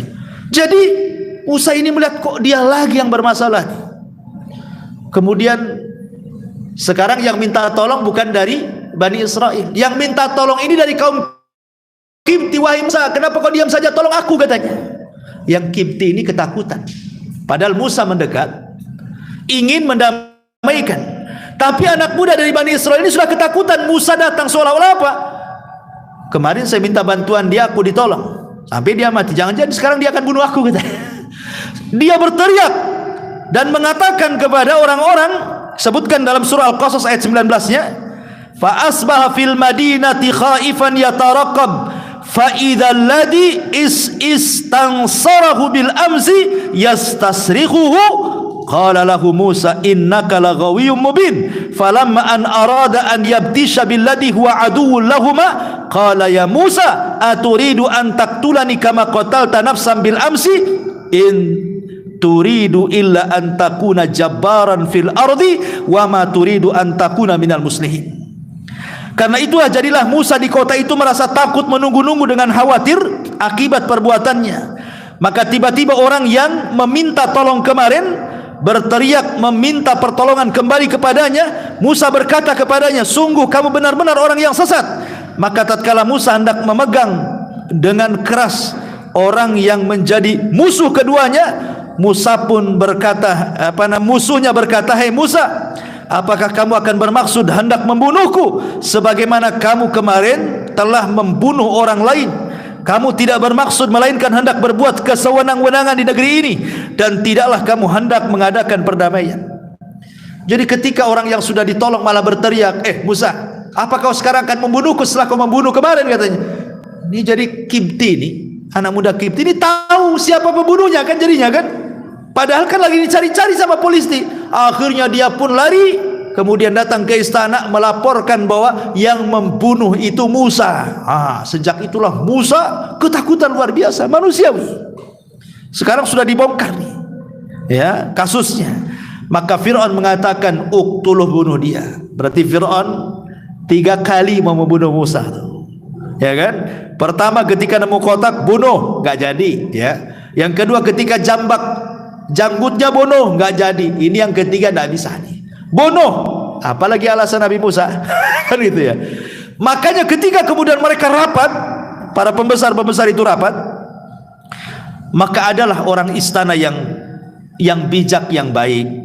Jadi Musa ini melihat kok dia lagi yang bermasalah. Kemudian sekarang yang minta tolong bukan dari Bani Israel. Yang minta tolong ini dari kaum Kipti. Wahai Musa, kenapa kau diam saja? Tolong aku, katanya. Yang Kipti ini ketakutan. Padahal Musa mendekat, ingin mendamaikan. Tapi anak muda dari Bani Israel ini sudah ketakutan. Musa datang seolah-olah apa? Kemarin saya minta bantuan dia, aku ditolong. Sampai dia mati. Jangan-jangan sekarang dia akan bunuh aku, katanya. Dia berteriak dan mengatakan kepada orang-orang, sebutkan dalam surah Al-Qasas ayat 19-nya, fa asbaha fil madinati khaifan yataraqab fa idzal ladzi istansarahu bil amsi yastasrikhuhu qala lahu Musa innaka laghawiyyun mubin falamma an arada an yabtisha billadhi huwa aduwwun lahumā qala ya Musa aturidu an taqtulani kama qatalta nafsan bil amsi in turidu illa an takuna jabbaran fil ardi wa ma turidu an takuna minal muslihin. Karena itulah jadilah Musa di kota itu merasa takut, menunggu-nunggu dengan khawatir akibat perbuatannya. Maka tiba-tiba orang yang meminta tolong kemarin berteriak meminta pertolongan kembali kepadanya. Musa berkata kepadanya, sungguh kamu benar-benar orang yang sesat. Maka tatkala Musa hendak memegang dengan keras orang yang menjadi musuh keduanya, Musa pun berkata, musuhnya berkata, "Hai Musa, apakah kamu akan bermaksud hendak membunuhku sebagaimana kamu kemarin telah membunuh orang lain?" kamu tidak bermaksud melainkan hendak berbuat kesewenang-wenangan di negeri ini, dan tidaklah kamu hendak mengadakan perdamaian. Jadi ketika orang yang sudah ditolong malah berteriak, Musa, apa kau sekarang akan membunuhku setelah kau membunuh kemarin, katanya. Ini jadi Kipti ini, anak muda Kipti ini tahu siapa pembunuhnya kan jadinya kan. Padahal kan lagi dicari-cari sama polisi. Akhirnya dia pun lari, kemudian datang ke istana melaporkan bahwa yang membunuh itu Musa. Sejak itulah Musa ketakutan luar biasa, manusiawi. Sekarang sudah dibongkar nih, ya, kasusnya. Maka Fir'aun mengatakan, uktuluh, bunuh dia. Berarti Fir'aun 3 kali mau membunuh Musa, ya kan? Pertama ketika nemu kotak, bunuh, nggak jadi, ya. Yang kedua ketika janggutnya bunuh, nggak jadi. Ini yang ketiga nggak bisa nih, bunuh. Apalagi alasan Nabi Musa kan gitu ya. Makanya ketika kemudian mereka rapat, para pembesar-pembesar itu rapat, maka adalah orang istana yang bijak, yang baik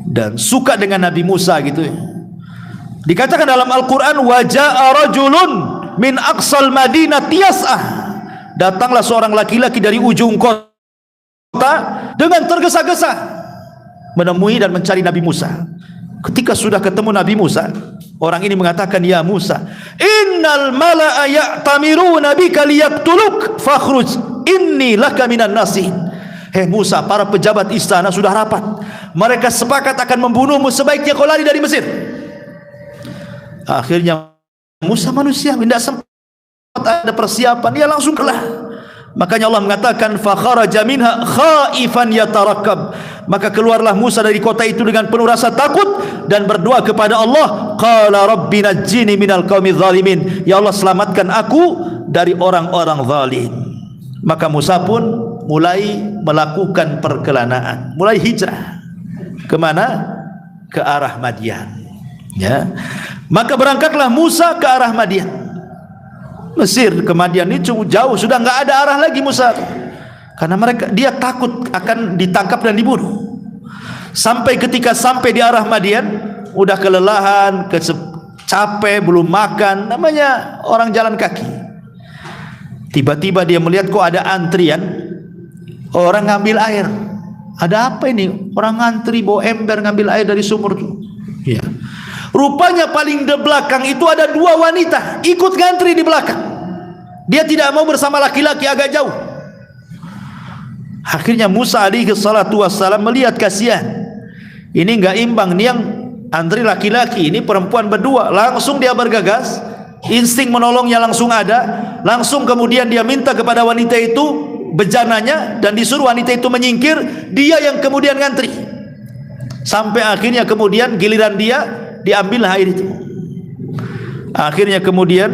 dan suka dengan Nabi Musa gitu ya. Dikatakan dalam Al-Quran, waja'a rajulun min aqsal madinati yas'ah, datanglah seorang laki-laki dari ujung kota dengan tergesa-gesa menemui dan mencari Nabi Musa. Ketika sudah ketemu Nabi Musa, orang ini mengatakan, ya Musa, innal mala'a ya'tamiruna bika liyaqtuluk fakhruj inni laka minan nasihin. Musa, para pejabat istana sudah rapat, mereka sepakat akan membunuhmu, sebaiknya kau lari dari Mesir. Akhirnya Musa manusia tidak sempat ada persiapan, dia langsung kelah. Makanya Allah mengatakan, fa kharaja minha khaifan yatarakkab, maka keluarlah Musa dari kota itu dengan penuh rasa takut dan berdoa kepada Allah, qala rabbi najjini minal qaumidz zalimin, ya Allah selamatkan aku dari orang-orang zalim. Maka Musa pun mulai melakukan perkelanaan, mulai hijrah. Kemana? Ke arah Madian, ya. Maka berangkatlah Musa ke arah Madian. Mesir ke Madian ini cukup jauh, sudah nggak ada arah lagi Musa, karena dia takut akan ditangkap dan dibunuh. Sampai ketika sampai di arah Madian, udah kelelahan, capek, belum makan, namanya orang jalan kaki. Tiba-tiba dia melihat kok ada antrian orang ngambil air. Ada apa ini? Orang ngantri bawa ember ngambil air dari sumur tuh. Ya. Rupanya paling di belakang itu ada 2 wanita ikut ngantri di belakang. Dia tidak mau bersama laki-laki, agak jauh. Akhirnya Musa alaihi salatu wassalam melihat kasihan, ini enggak imbang, ini yang antri laki-laki, ini perempuan berdua. Langsung dia bergegas, insting menolongnya langsung ada. Langsung kemudian dia minta kepada wanita itu bejananya dan disuruh wanita itu menyingkir, dia yang kemudian ngantri. Sampai akhirnya kemudian giliran dia, diambillah air itu. Akhirnya kemudian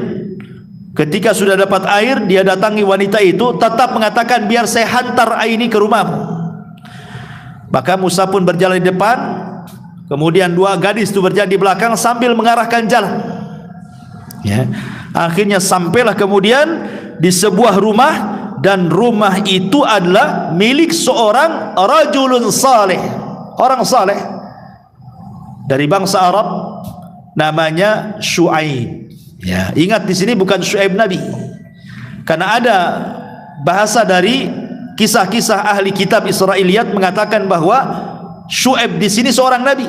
ketika sudah dapat air, dia datangi wanita itu, tetap mengatakan, biar saya hantar air ini ke rumahmu. Maka Musa pun berjalan di depan, kemudian 2 gadis itu berjalan di belakang sambil mengarahkan jalan, ya. Akhirnya sampailah kemudian di sebuah rumah, dan rumah itu adalah milik seorang rajulun saleh, orang saleh dari bangsa Arab, namanya Syuaib. Ya, ingat di sini bukan Syuaib Nabi, karena ada bahasa dari kisah-kisah ahli kitab Israiliyat mengatakan bahwa Syuaib di sini seorang nabi.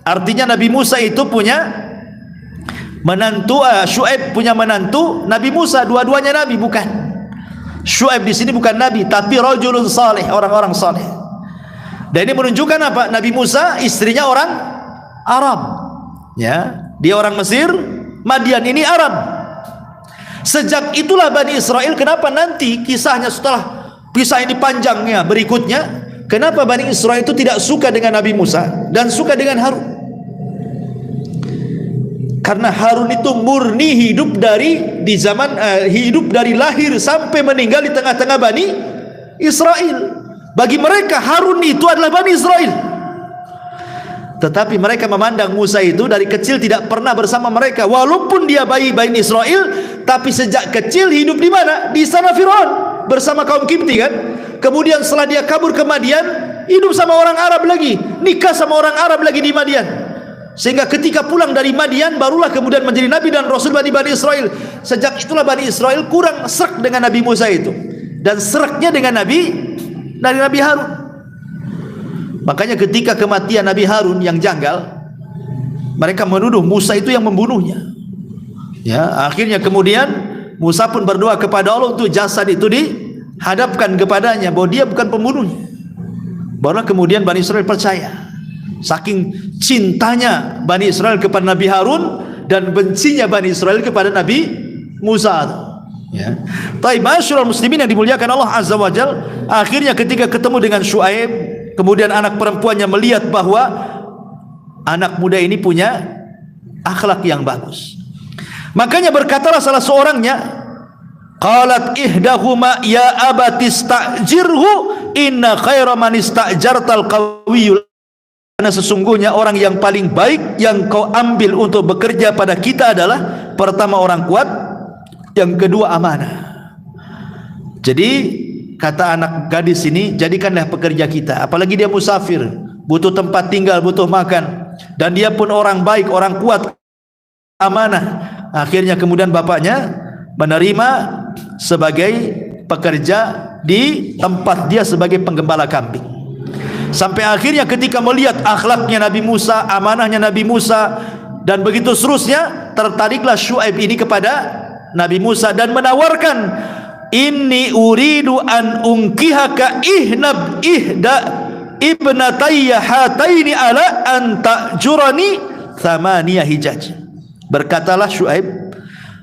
Artinya Nabi Musa itu punya menantu, Syuaib punya menantu Nabi Musa, dua-duanya nabi. Bukan, Syuaib di sini bukan nabi, tapi rajulun saleh, orang-orang saleh. Dan ini menunjukkan apa? Nabi Musa istrinya orang Arab, ya, dia orang Mesir, Madian ini Arab. Sejak itulah Bani Israel, kenapa nanti kisahnya setelah kisah ini panjangnya berikutnya, kenapa Bani Israel itu tidak suka dengan Nabi Musa dan suka dengan Harun? Karena Harun itu murni hidup dari di zaman hidup dari lahir sampai meninggal di tengah-tengah Bani Israel. Bagi mereka Harun itu adalah Bani Israel. Tetapi mereka memandang Musa itu dari kecil tidak pernah bersama mereka, walaupun dia bayi Bani Israel, tapi sejak kecil hidup di mana? Di istana Firaun bersama kaum Kipti kan. Kemudian setelah dia kabur ke Madian, hidup sama orang Arab lagi, nikah sama orang Arab lagi di Madian. Sehingga ketika pulang dari Madian barulah kemudian menjadi nabi dan rasul Bani Israel. Sejak itulah Bani Israel kurang serak dengan Nabi Musa itu, dan seraknya dengan Nabi Harun. Makanya ketika kematian Nabi Harun yang janggal, mereka menuduh Musa itu yang membunuhnya. Ya, akhirnya kemudian Musa pun berdoa kepada Allah untuk jasad itu dihadapkan kepadanya bahwa dia bukan pembunuhnya. Barulah kemudian Bani Israel percaya. Saking cintanya Bani Israel kepada Nabi Harun dan bencinya Bani Israel kepada Nabi Musa. Ya. Taib, masyarul muslimin yang dimuliakan Allah Azza wa Jal, akhirnya ketika ketemu dengan Syuaib, kemudian anak perempuannya melihat bahwa anak muda ini punya akhlak yang bagus. Makanya berkatalah salah seorangnya, qalat ihdahuma ya abati istajirhu inna khaira man istajartal qawiyul. Karena sesungguhnya orang yang paling baik yang kau ambil untuk bekerja pada kita adalah pertama orang kuat, yang kedua amanah. Jadi kata anak gadis ini, jadikanlah pekerja kita, apalagi dia musafir, butuh tempat tinggal, butuh makan, dan dia pun orang baik, orang kuat, amanah. Akhirnya kemudian bapaknya menerima sebagai pekerja di tempat dia sebagai penggembala kambing. Sampai akhirnya ketika melihat akhlaknya Nabi Musa, amanahnya Nabi Musa, dan begitu seterusnya, tertariklah Syuaib ini kepada Nabi Musa dan menawarkan, inni uridu an unkihaka ihda ibnatayya hataini ala an ta'jurani thamaniyah hijaj. Berkatalah Syuaib,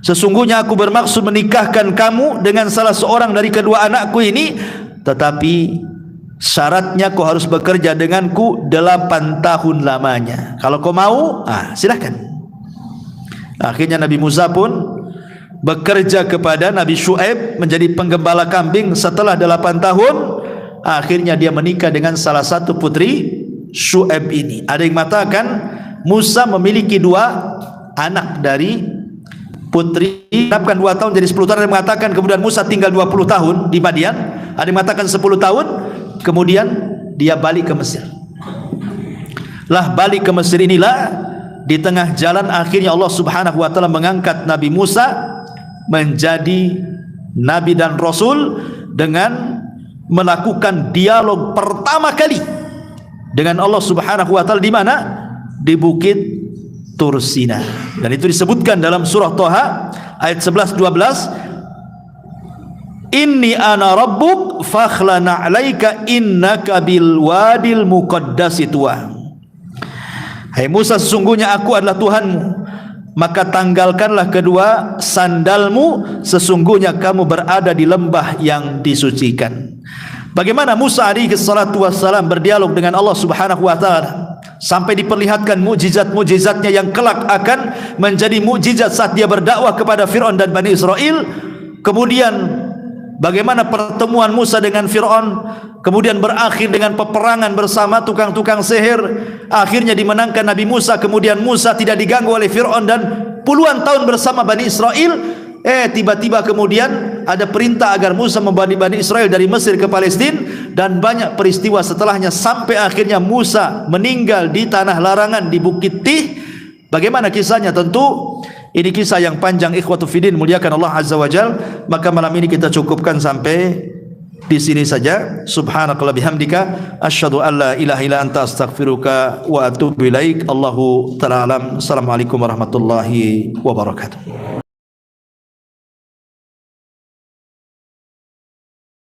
sesungguhnya aku bermaksud menikahkan kamu dengan salah seorang dari kedua anakku ini, tetapi syaratnya kau harus bekerja denganku 8 tahun lamanya. Kalau kau mau, silakan. Akhirnya Nabi Musa pun bekerja kepada Nabi Syuaib menjadi penggembala kambing. Setelah 8 tahun, akhirnya dia menikah dengan salah satu putri Syuaib ini. Ada yang mengatakan Musa memiliki 2 anak dari putri, menetapkan 2 tahun jadi 10 tahun. Ada yang mengatakan kemudian Musa tinggal 20 tahun di Madian. Ada yang mengatakan 10 tahun. Kemudian dia balik ke Mesir. Lah balik ke Mesir inilah, di tengah jalan akhirnya Allah Subhanahu wa taala mengangkat Nabi Musa menjadi nabi dan rasul dengan melakukan dialog pertama kali dengan Allah Subhanahu wa taala di mana? Di Bukit Tur Sina. Dan itu disebutkan dalam surah Thaha ayat 11 12. Inni ana rabbuk fakhlana 'alaika innaka bil wadil muqaddasi tuwa. Hai Musa, sesungguhnya aku adalah Tuhanmu, maka tanggalkanlah kedua sandalmu, sesungguhnya kamu berada di lembah yang disucikan. Bagaimana Musa alaihi salatu wassalam berdialog dengan Allah Subhanahu wa taala sampai diperlihatkan mukjizat-mukjizatnya yang kelak akan menjadi mukjizat saat dia berdakwah kepada Firaun dan Bani Israel. Kemudian bagaimana pertemuan Musa dengan Fir'aun, kemudian berakhir dengan peperangan bersama tukang-tukang sihir. Akhirnya dimenangkan Nabi Musa. Kemudian Musa tidak diganggu oleh Fir'aun dan puluhan tahun bersama Bani Israel. Tiba-tiba kemudian ada perintah agar Musa membawa Bani Israel dari Mesir ke Palestina, dan banyak peristiwa setelahnya sampai akhirnya Musa meninggal di tanah larangan di Bukit Tih. Bagaimana kisahnya? Tentu ini kisah yang panjang, ikhwatu fiddin, muliakan Allah Azza wa Jal. Maka malam ini kita cukupkan sampai di sini saja. Subhanakallah bihamdika asyhadu an la ilaha illa anta astaghfiruka wa atubu ilaik. Allahu ta'ala alam. Assalamualaikum warahmatullahi wabarakatuh.